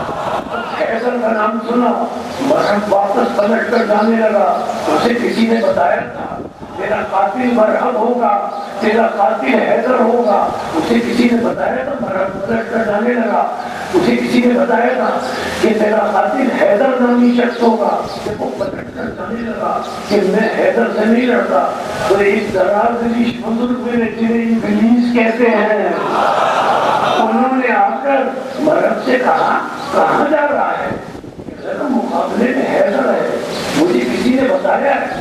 حیدر کا نام سنا, مرحب واپس پلٹ کر جانے لگا. اسے کسی نے بتایا تھا تیرا قاتل مرحب ہوگا, تیرا قاتل حیدر ہوگا. اسے کسی نے بتایا تھا, مرحب پلٹ کر جانے لگا. اسے کسی نے بتایا تھا کہ تیرا قاتل حیدر نامی شخص ہوگا. وہ پلٹ کر جانے لگا کہ میں حیدر سے نہیں لڑتا. تو ایک دراز دلی بزرگ میں جنہیں ابلیس کہتے ہیں, انہوں نے آ کر مرحب سے کہا کہاں جا رہا ہے. مقابلے میں حیدر ہے. مجھے کسی نے بتایا ہے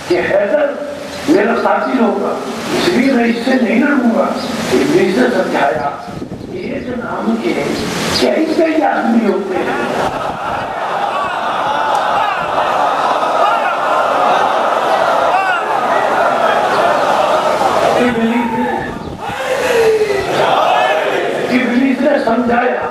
کہ حیدر میرا قاتل ہوگا, اس لیے میں اس سے نہیں لڑوں گا. ابلیس نے سمجھایا یہ جو نام کے کئی آدمی ہوتے ہیں, ابلیس نے سمجھایا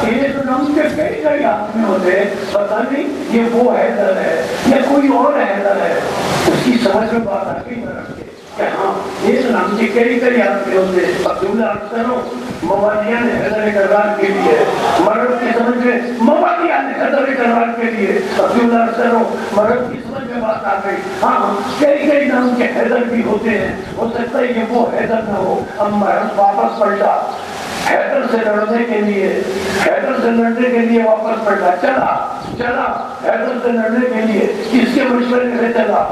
یہ جو نام کے کئی آدمی ہوتے ہیں, پتہ نہیں یہ وہ حیدر ہے یا کوئی اور حیدر ہے. اس کی سمجھ میں بات آ گئی مرحب کے کہ ہاں یہ جو نام کے کئی آدمی ہوتے ہیں. عبداللہ اکثروں موالیہ نے حیدر کرار کے لیے, مرحب کی سمجھ میں موالیہ نے حیدر کرار کے لیے. عبداللہ اکثروں مرحب کی سمجھ میں بات آ گئی. ہاں کئی نام کے حیدر بھی ہوتے ہیں, ہو سکتا ہے کہ وہ حیدر نہ ہو. اب مرحب واپس پلٹا حیدر سے لڑنے کے لیے واپس پلٹا. چلا حیدر سے لڑنے کے لیے کس کے مشورے سے چلا,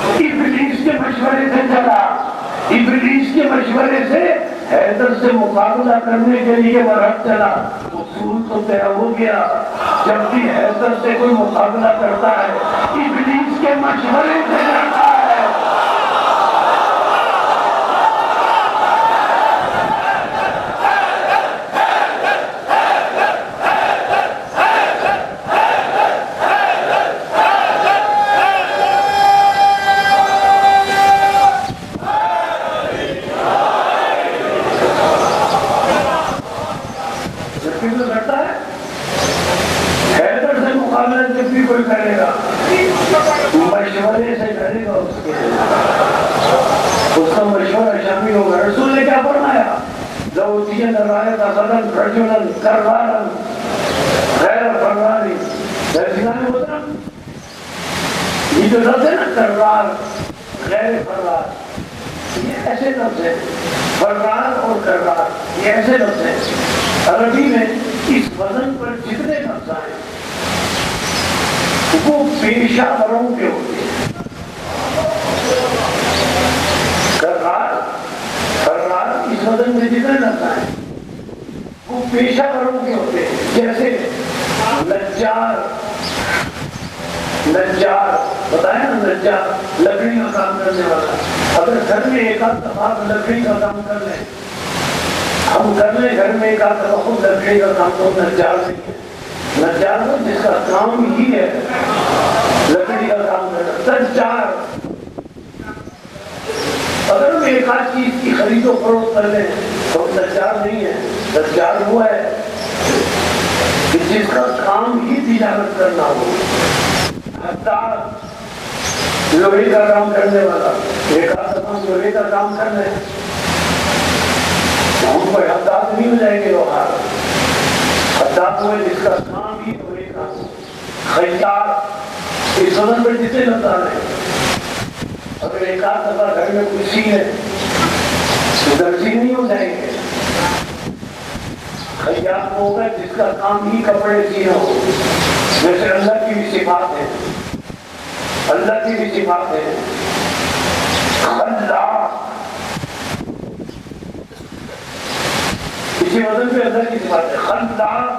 ابلیس کے مشورے سے چلا، ابلیس کے مشورے سے حیدر سے مقابلہ کرنے کے لیے مرحب چلا، اصول تو طے ہو گیا، جب بھی حیدر سے کوئی مقابلہ کرتا ہے ابلیس کے مشورے سے لڑتا ہے۔ جب بھی کوئی کرے گا مشورے سے کرے گا، اس کا مشورہ شامل ہوگا۔ رسول نے کیا فرمایا؟ لوٹین رایت اخذن رجلا کرارا غیر فراری، درجنہ میں ہوتا یہ جو لفظ ہے نا کرار غیر فرار، یہ ایسے لفظ ہے، فرار اور کرار یہ ایسے لفظ ہیں عربی میں اس وزن پر جتنے لفظ آئے وہ پیشہ وروں کے ہوتے ہیں۔ کرار اس وزن میں جتنے لفظ آئے وہ پیشہ وروں کے ہوتے ہیں، جیسے نجار بتایا نا، نجار لکڑی کا کام کرنے والا۔ اگر گھر میں ایک آدھ دفعہ لکڑی کا کام کر لیں، ہم کر لیں گھر میں ایک آدھ دفعہ خود لکڑی کا کام، تو نجار نہیں ہے۔ نجار جس کا کام ہی ہے لکڑی کا کام کرنا۔ تجار اگر ہم ایک آدھ چیز کی خرید و فروخت کر لیں تو تجار نہیں ہے، تجار وہ ہے کہ جس کا کام ہی تجارت کرنا ہو۔ حداد لوہے کا کام کرنے والا، ایک آدھ دفعہ لوہے کا کام کر لیں ہم کوئی حداد نہیں ہو جائیں گے لوہار۔ حداد ہوئے جس کا کام ہی لوہے کا ہو۔ خیاط اس وزن پر جتنے لفظ آ رہے ہیں، اگر ایک آدھ دفعہ گھر میں کوئی سی ہے تو درزی نہیں ہو جائیں گے۔ خیاط وہ ہوگا جس کا کام ہی کپڑے سینا ہو۔ جیسے اللہ کی بھی صفات ہے، اللہ کی بھی صفات ہے خلاق، اسی وزن پہ اللہ کی صفات ہے خلاق۔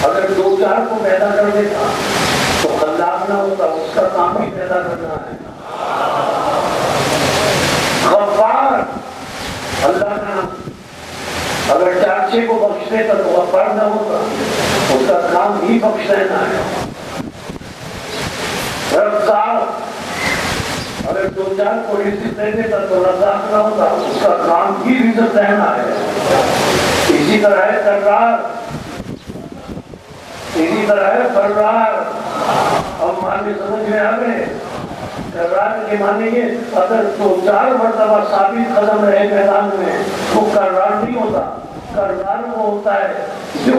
اگر دو چار کو پیدا کر دیتا تو خلاق نہ ہوتا، اس کا کام ہی پیدا کرنا ہے۔ غفار اللہ کا نام، اگر چاچے کو بخش دیتا تو غفار نہ ہوتا، اس کا کام ہی بخش دینا ہے۔ رزاق اگر دو چار کو رزق دے دیتا تو رزاق نہ ہوتا، اس کا کام ہی رزق دینا ہے۔ اسی طرح ہے کرار، اسی طرح ہے فرار۔ اب معنی سمجھ میں آ گئے؟ کرار کے معنی یہ اگر دو چار مرتبہ ثابت قدم رہے میدان میں وہ کرار نہیں ہوتا۔ کرار وہ ہوتا ہے جو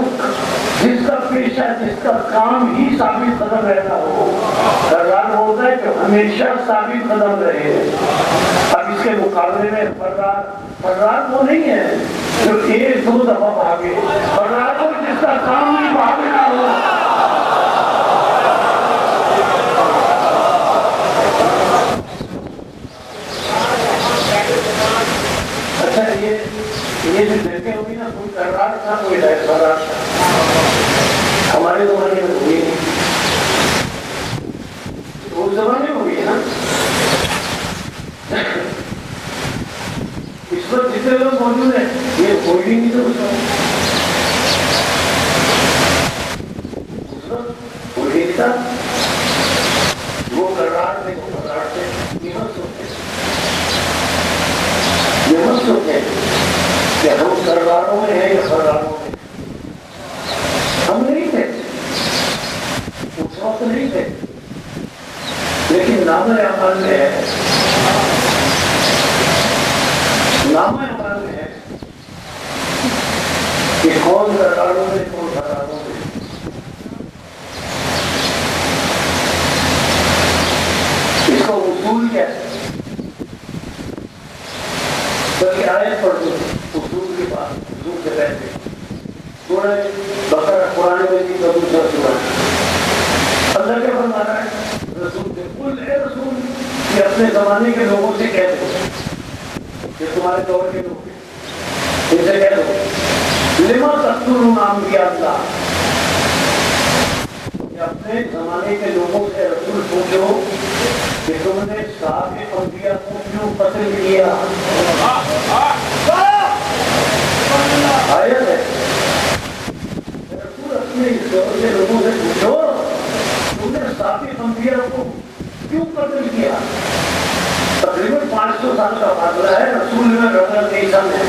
جس کا پیشہ، جس کا کام ہی ثابت قدم رہنا ہو۔ کرار وہ ہوتا ہے جو ہمیشہ ثابت قدم رہے۔ اب اس کے مقابلے میں فرار وہ نہیں ہے جو ایک دو دفعہ بھاگے، فرار وہ جس کا کام ہی بھاگنا ہو۔ اچھا یہ جو دیکھتے ہوگی نا، کوئی کرار تھا کوئی فرار تھا، ہمارے زمانے میں ہوئی نہیں، اس زمانے میں ہوئی ہے نا۔ اس وقت جتنے لوگ موجود ہیں یہ کوئی بھی نہیں تھا اس وقت کوئی نہیں تھا۔ وہ کرار تھے، وہ فرار تھے، یہ مت سوچے کہ ہم کراروں میں ہیں یا فراروں میں۔ ہم نہیں تھے اس وقت، نہیں تھے، لیکن نام اعمال میں ہے، نام اعمال میں ہے کہ کون کراروں میں کون فراروں میں۔ اس کو اصول کیا ہے؟ بلکہ آیت پڑھ دو اصول کے بعد، اصول سے پہلے سورہ بقرہ قرآن مجید کا دوسرا سورہ۔ اللہ کیا فرما رہا ہے؟ رسول سے قل اے رسول کہ اپنے زمانے کے لوگوں سے کہہ دو کہ تمہارے دور کے لوگ ہیں ان سے کہہ دو لما تقتلون انبیاء اللہ کہ اپنے زمانے کے لوگوں سے رسول پوچھو کہ تم نے سابق انبیاء کو کیوں قتل کیا آیت ہے رسول اپنے اس دور کے لوگوں سے پوچھو تم نے سابق انبیاء کو کیوں قتل کیا تقریباً 500 سال کا فاصلہ ہے رسول میں رسول عیسیٰ میں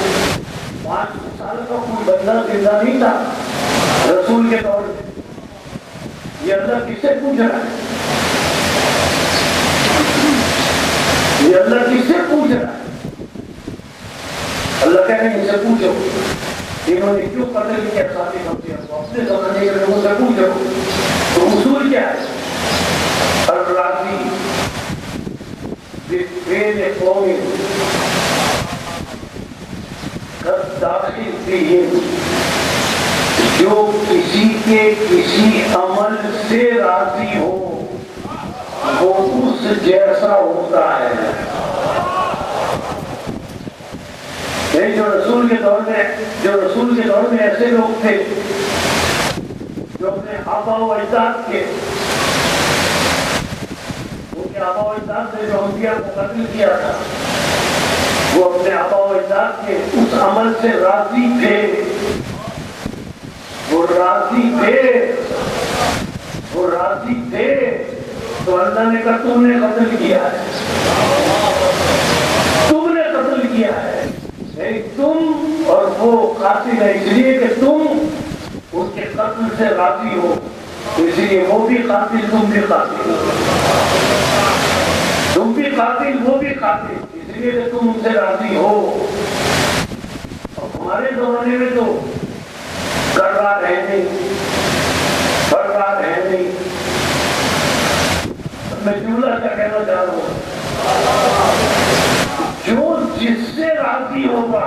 500 سال کا کوئی بندہ زندہ نہیں تھا رسول کے دور میں یہ اللہ کس سے پوچھ رہا ہے یہ اللہ کس سے پوچھ رہا ہے اللہ کہہ رہے ہیں ان سے پوچھو انہوں نے کیوں قتل کیا سابق انبیاء کو اپنے زمانے کے لوگوں سے پوچھو تو اصول کیا ہے الراضی بفعل قوم قد داخل فیہم جو کسی کے کسی عمل سے راضی ہو وہ اس جیسا ہوتا ہے جو رسول کے دور میں ایسے لوگ تھے جو اپنے آبا و اجداد کے ان کے آبا و اجداد نے جو انبیاء کو قتل کیا تھا وہ اپنے آبا و اجداد کے اس عمل سے راضی تھے وہ راضی تھے تو اللہ نے کہا تم نے قتل کیا ہے تم اور وہ قاتل ہے اس لیے کہ تم ان کے قتل سے راضی ہو اس لیے وہ بھی قاتل تم بھی قاتل وہ بھی قاتل اس لیے کہ تم ان سے راضی ہو اور ہمارے زمانے میں تو کرار ہے نہیں میں جملہ کیا کہنا چاہ رہا ہوں جو جس سے راضی ہوگا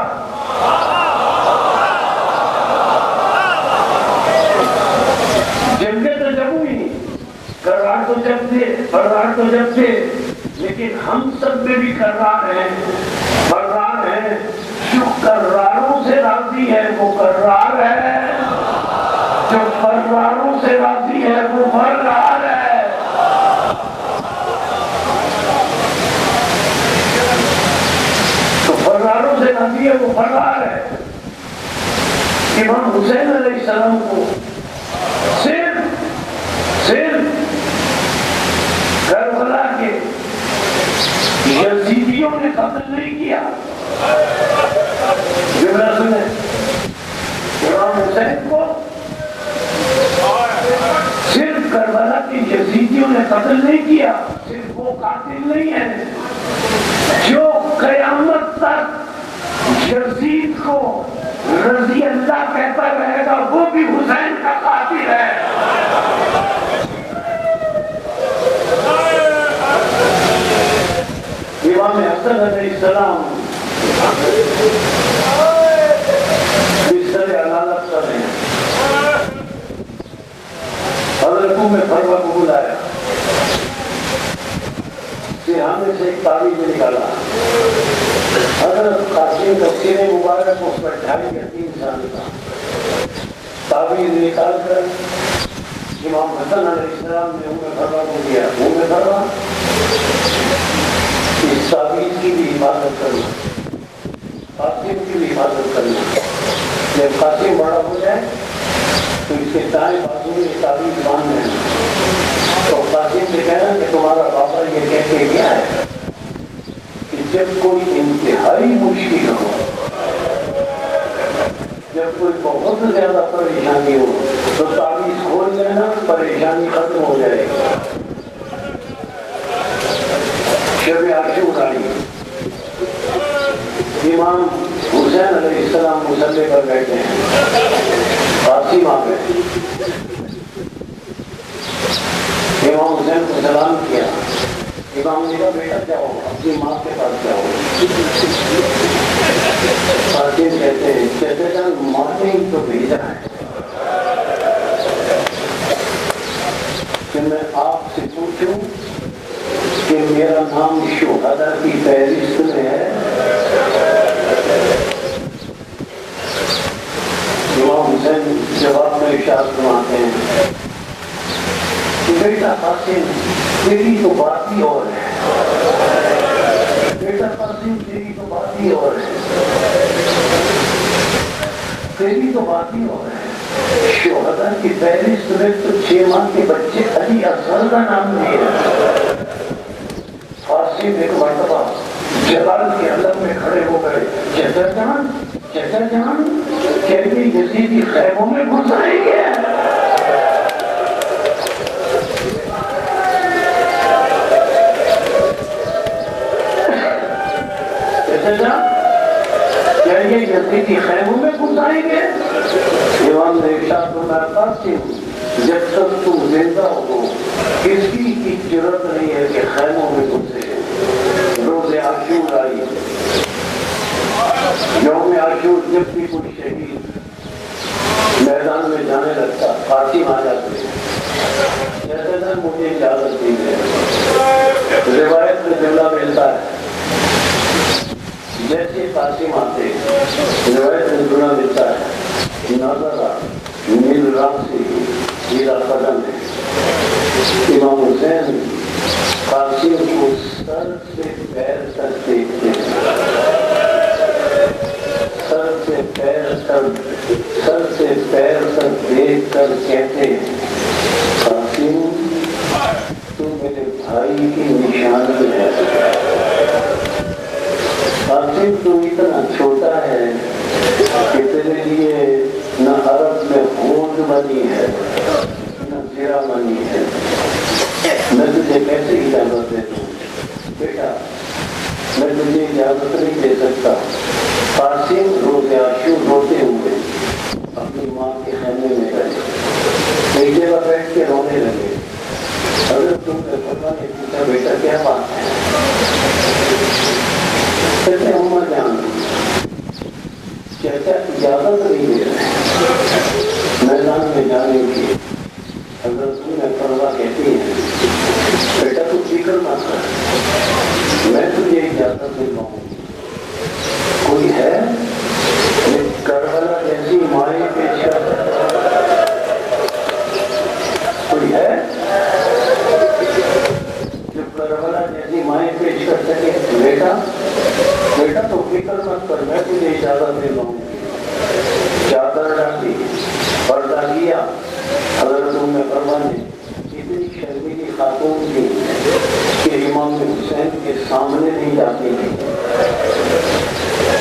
جنگیں تو جب ہوئی کرار تو جب تھے لیکن ہم سب میں بھی کرار ہیں جو کراروں سے راضی ہے وہ کرار ہے جو فراروں سے راضی ہے وہ فرار ہے تو فراروں سے راضی ہے وہ فرار ہے امام حسین علیہ السلام کو صرف کربلا کے یزیدیوں نے قتل نہیں کیا جملہ سنیں امام حسین کو صرف کربلا کے یزیدیوں نے قتل نہیں کیا صرف وہ قاتل نہیں ہے جو قیامت تک یزید کو رضی اللہ کہتا رہے گا وہ بھی حسین کا قاتل ہے امام حسن علیہ السلام بستر عدالت کر رہے ہیں حضرت میں فرما کو بلایا سیانے سے ایک تعویذ نکالا حضرت قاسم تفسیر مبارک اس پر 2.5 یا 3 سال کا تعویذ نکال کر امام حسن علیہ السلام نے فرما کو دیا فرما اس تعویذ کی بھی حفاظت کرنا قاسم کی بھی حفاظت کرنا جب قاسم بڑا ہو جائے تو اس کے دائیں بازو میں تعویذ باندھ لینا تو قاسم سے کہنا کہ تمہارا بابا یہ کہہ کے گیا ہے کہ جب کوئی انتہائی مشکل ہو جب کوئی بہت زیادہ پریشانی ہو تو تعویذ کھول لینا پریشانی ختم ہو جائے گی شب عاشورا امام حسین علیہ السلام مصلی پر بیٹھے ہیں قاسم آ گئے امام حسین کو سلام کیا امام نے کہا بیٹا جاؤ اپنی ماں کے پاس جاؤ قاسم کہتے ہیں مارنے ہی تو بھیجا ہے کہ میں آپ سے پوچھوں میرا نام شہداء کی فہرست میں ہے؟ امام حسین جواب میں ارشاد فرماتے ہیں کہ بیٹا قاسم تیری تو بات ہی اور ہے، بیٹا قاسم تیری تو بات ہی اور ہے، تیری تو بات ہی اور ہے۔ شہداء کی فہرست میں تو 6 ماہ کے بچے علی اصغر کا نام نہیں ہے۔ قاسم ایک مرتبہ جلال کے علم میں کھڑے ہو گئے، چچا جان کہتے یزیدی خیموں میں گھس آئیں گے۔ چچا جان کیا یہ یزیدی خیموں میں گھس آئیں گے؟ امام نے ارشاد فرمایا قاسم جب تک تم زندہ ہو کسی کی ضرورت نہیں ہے کہ خیموں میں گھسے۔ روز عاشور آئی، یوم عاشور جب بھی کوئی شہید میدان میں جانے لگتا قاسم آ جاتے جیسے مجھے اجازت دی ہے۔ روایت میں جملہ ملتا ہے جیسے قاسم آتے روایت میں جملہ ملتا ہے نظر نیل راسی جیلا قدم ہے۔ امام حسین قاسم کو سر سے پیر تک دیکھتے ہیں، سر سے پیر تک دیکھ کر کہتے ہیں قاسم تو میرے بھائی کی نشانی ہے۔ قاسم تو اتنا چھوٹا ہے کہ تیرے لیے نہ عرب میں ہونٹ بنی ہے نہ زیرہ بنی ہے، میں تجھے کیسے اجازت دے دوں؟ بیٹا میں تجھے اجازت نہیں دے سکتا۔ قاسم روز عاشور روتے ہوئے اپنی ماں کے خیمے میں گئے، ایک جگہ بیٹھ کے رونے لگے۔ حضرت تم نے پتہ نہیں پوچھا بیٹا کیا بات ہے؟ کہتے اماں جان چچا اجازت نہیں دے رہے میدان میں جانے کی۔ حضرت تم نے فرما کہتی ہے بیٹا تو فکر نہ کر، میں تجھے اجازت دے پاؤں گی۔ کوئی ہے کربلا جیسی مائیں پیش کر سکتا؟ کوئی ہے جو کربلا جیسی مائیں پیش کر سکے؟ بیٹا تو فکر مت کر، میں تجھے اجازت دے پاؤں گی۔ چادر ڈالی، پردہ کیا۔ حضرت ام فرما نے اتنی شرمیلی خاتون تھی کہ امام حسین کے سامنے نہیں جاتی تھی،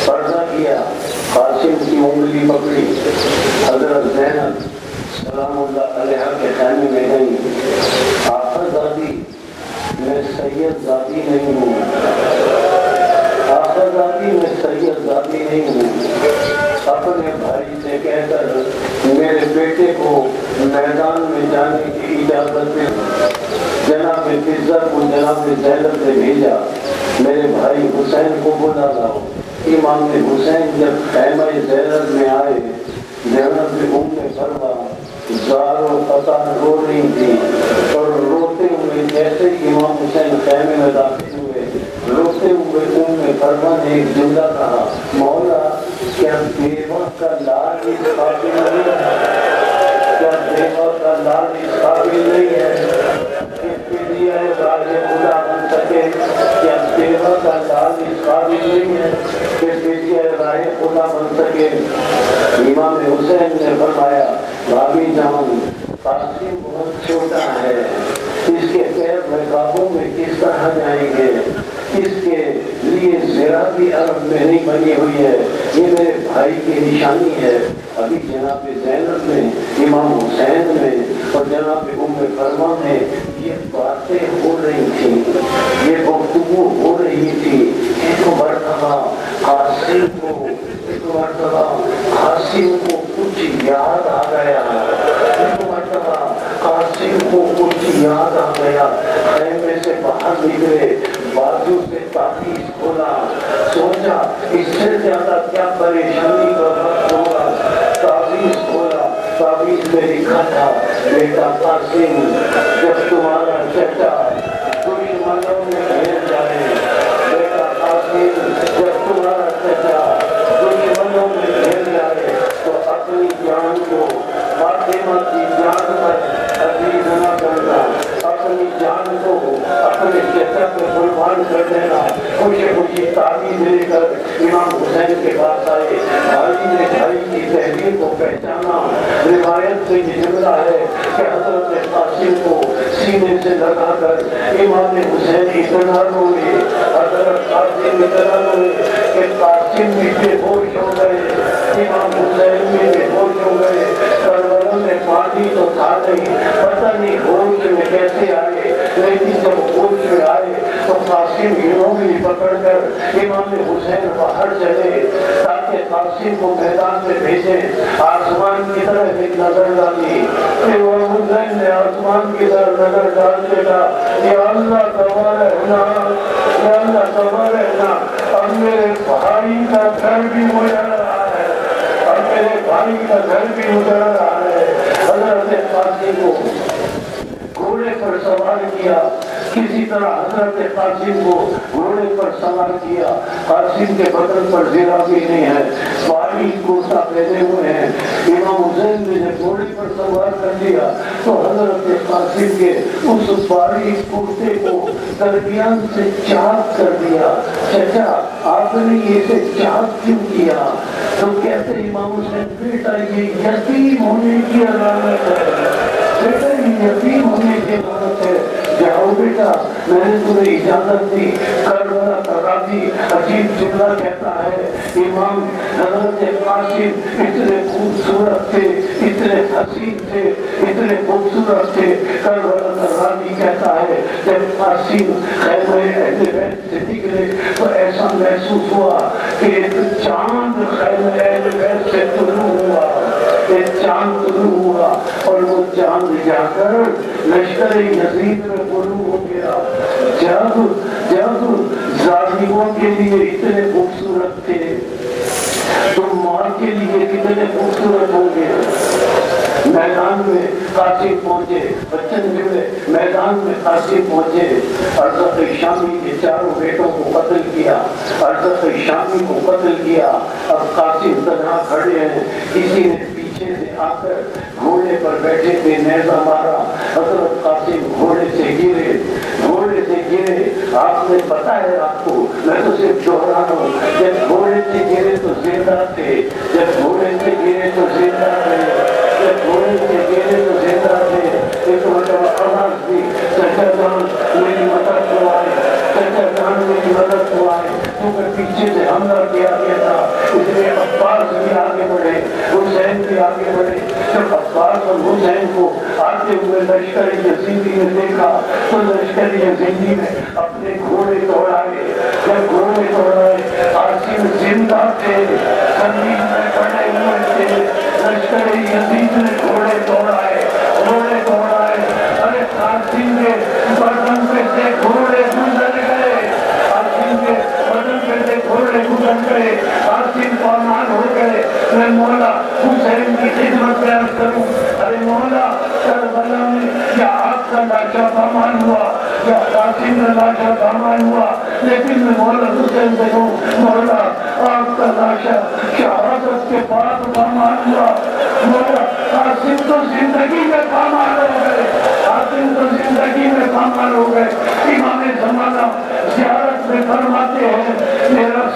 پردہ کیا، قاسم کی انگلی پکڑی، حضرت زینب سلام اللہ علیہ کے خیمے میں گئی۔ آخر زادی میں سید زادی نہیں ہوں، آخر زادی میں سید زادی نہیں ہوں۔ اپنے بھائی سے کہہ کر میرے بیٹے کو میدان میں جانے کی اجازت دے۔ جناب فضل کو جناب زینب نے بھیجا، میرے بھائی حسین کو بلا لاؤ۔ امام حسین جب خیمہ زینب میں آئے، زینب ام فرما زارو قطع رو رہی تھی اور روتے ہوئے جیسے امام حسین خیمے میں داخل ہوئے، روتے ہوئے ام فرما نے ایک جملہ کہا مولا کیا بیوہ کا لال اس قابل نہیں ہے؟ کیا بیوہ کا لال اس قابل نہیں ہے کہ فدیہ راہ خدا بن سکے؟ کیا بیوہ کا لال اس قابل نہیں ہے کہ فدیہ راہ خدا بن سکے؟ امام حسین نے فرمایا بھابھی جان قاسم بہت چھوٹا ہے، اس کے پیر رکابوں میں کس طرح جائیں گے؟ اس کے لیے زرہ بھی عرب میں نہیں بنی ہوئی ہے، یہ میرے بھائی کی نشانی ہے۔ ابھی جناب زینب میں، امام حسین میں اور جناب ام فرما میں یہ باتیں ہو رہی تھیں، یہ گفتگو ہو رہی تھی۔ ایک مرتبہ قاسم کو کچھ یاد آ گیا، ایک مرتبہ قاسم کو کچھ یاد آ گیا، خیمے سے باہر نکلے، بازو سے تعویذ کھولا، سوچا اس سے زیادہ کیا پریشانی کا وقت ہوگا۔ تعویذ کھولا، تعویذ میں لکھا تھا بیٹا قاسم جب تمہارا چچا دشمنوں نے کر امام حسین کے پاس آئے. بھائی نے بھائی کی تحریر کو پہچانا. روایت سے یہ جملہ ہے کہ حضرت قاسم کو سینے سے لگا کر امام حسین اتنا روئے, حضرت قاسم اتنا روئے کہ قاسم بھی بے ہوش ہو گئے, امام حسین بھی بے ہوش ہو گئے. کربلا میں پانی تو تھا نہیں, پتہ نہیں ہوش میں کیسے آئے, لیکن جب ہوش میں آئے تو قاسم ہیروں بھی پکڑ کر امام حسین باہر چلے تاکہ قاسم کو میدان میں بھیجیں. آسمان کی طرف ایک نظر ڈالی, امام حسین نے آسمان کی طرف نظر ڈال کے کہا یا اللہ تمہارا رہنا, یا اللہ تمہارا رہنا, اب میرے بھائی کا گھر بھی مجھے رہا ہے, اب میرے بھائی کا گھر بھی مجھے رہا ہے. حضرت قاسم کو گھوڑے پر سوار کیا, کسی طرح حضرت قاسم کو گھوڑے پر سوار کیا. قاسم کے بدن پر زرہ بھی نہیں ہے, بھاری کرتا پہنے ہوئے ہیں. امام حسین نے جب گھوڑے پر سوار کر دیا تو حضرت قاسم کے اس بھاری کرتے کو درمیان سے چاک کر دیا. چچا آپ نے اسے چاک کیوں کیا؟ تو کہتے امام حسین بیٹا یہ یتیم ہونے کی علامت ہے, بیٹا یہ یتیم ہونے کی علامت ہے. جاؤ بیٹا, میں نے تمہیں اجازت دی. کربلا کا راضی عجیب جملہ کہتا ہے, امام حضرت قاسم اتنے خوبصورت تھے, اتنے حسین تھے, اتنے خوبصورت تھے. کربلا کا راضی کہتا ہے جب قاسم خیمہ اہل بیت سے نکلے تو ایسا محسوس ہوا کہ ایک چاند خیمہ اہل بیت سے طلوع ہوا, ایک چاند طلوع ہوا, اور وہ چاند جا کر لشکر یزید میں طلوع ہو گیا. جب ظالموں کے لیے اتنے خوبصورت تھے تو ماں کے لیے کتنے خوبصورت ہوں گے. میدان میں قاسم پہنچے, بچن جڑے میدان میں قاسم پہنچے. ارزق شامی کے چاروں بیٹوں کو قتل کیا, ارزق شامی کو قتل کیا. اب قاسم تنہا کھڑے ہیں, کسی نے پیچھے سے آ کر گھوڑے پر بیٹھے تھے نیزہ مارا. حضرت قاسم گھوڑے سے گرے, گھوڑے سے گرے. آپ نے بتایا آپ کو, میں تو صرف دوہرا رہا ہوں, جب گھوڑے سے گرے تو زندہ تھے, جب گھوڑے سے گرے تو زندہ تھے, جب گھوڑے سے گرے تو زندہ تھے. ایک مرتبہ آواز دی, چچا جان میری مدد کروائے, چچا جان میری مدد کروائے, کیونکہ پیچھے سے حملہ کیا گیا تھا. اس لیے عباس بھی آگے بڑھے, حسین بھی آگے بڑھے. جب عباس اور حسین کو آتے ہوئے لشکر یزیدی نے دیکھا تو لشکر یزیدی نے اپنے گھوڑے دوڑائے. جب گھوڑے دوڑائے, قاسم زندہ تھے, زمین میں پڑے ہوئے تھے. لشکر یزید نے گھوڑے دوڑائے, گھوڑے دوڑائے. ارے قاسم کے بدن پہ سے گھوڑے گزر گئے, قاسم کے بدن پہ سے گھوڑے گزر گئے. قاسم پامال ہو گئے, میں مولا حسین کی خدمت میں عرض کروں, ارے مولا کربلا میں یا آپ کا لاشا پامال ہوا یا قاسم کا لاشا پامال ہوا, لیکن میں مولا حسین سے کہوں مولا آپ کا لاشا شہادت کے بعد پامال ہوا. مولا قاسم تو زندگی میں پامال ہو گئے, قاسم تو زندگی میں پامال ہو گئے. امام زمانہ زیارت میں فرماتے ہیں میرا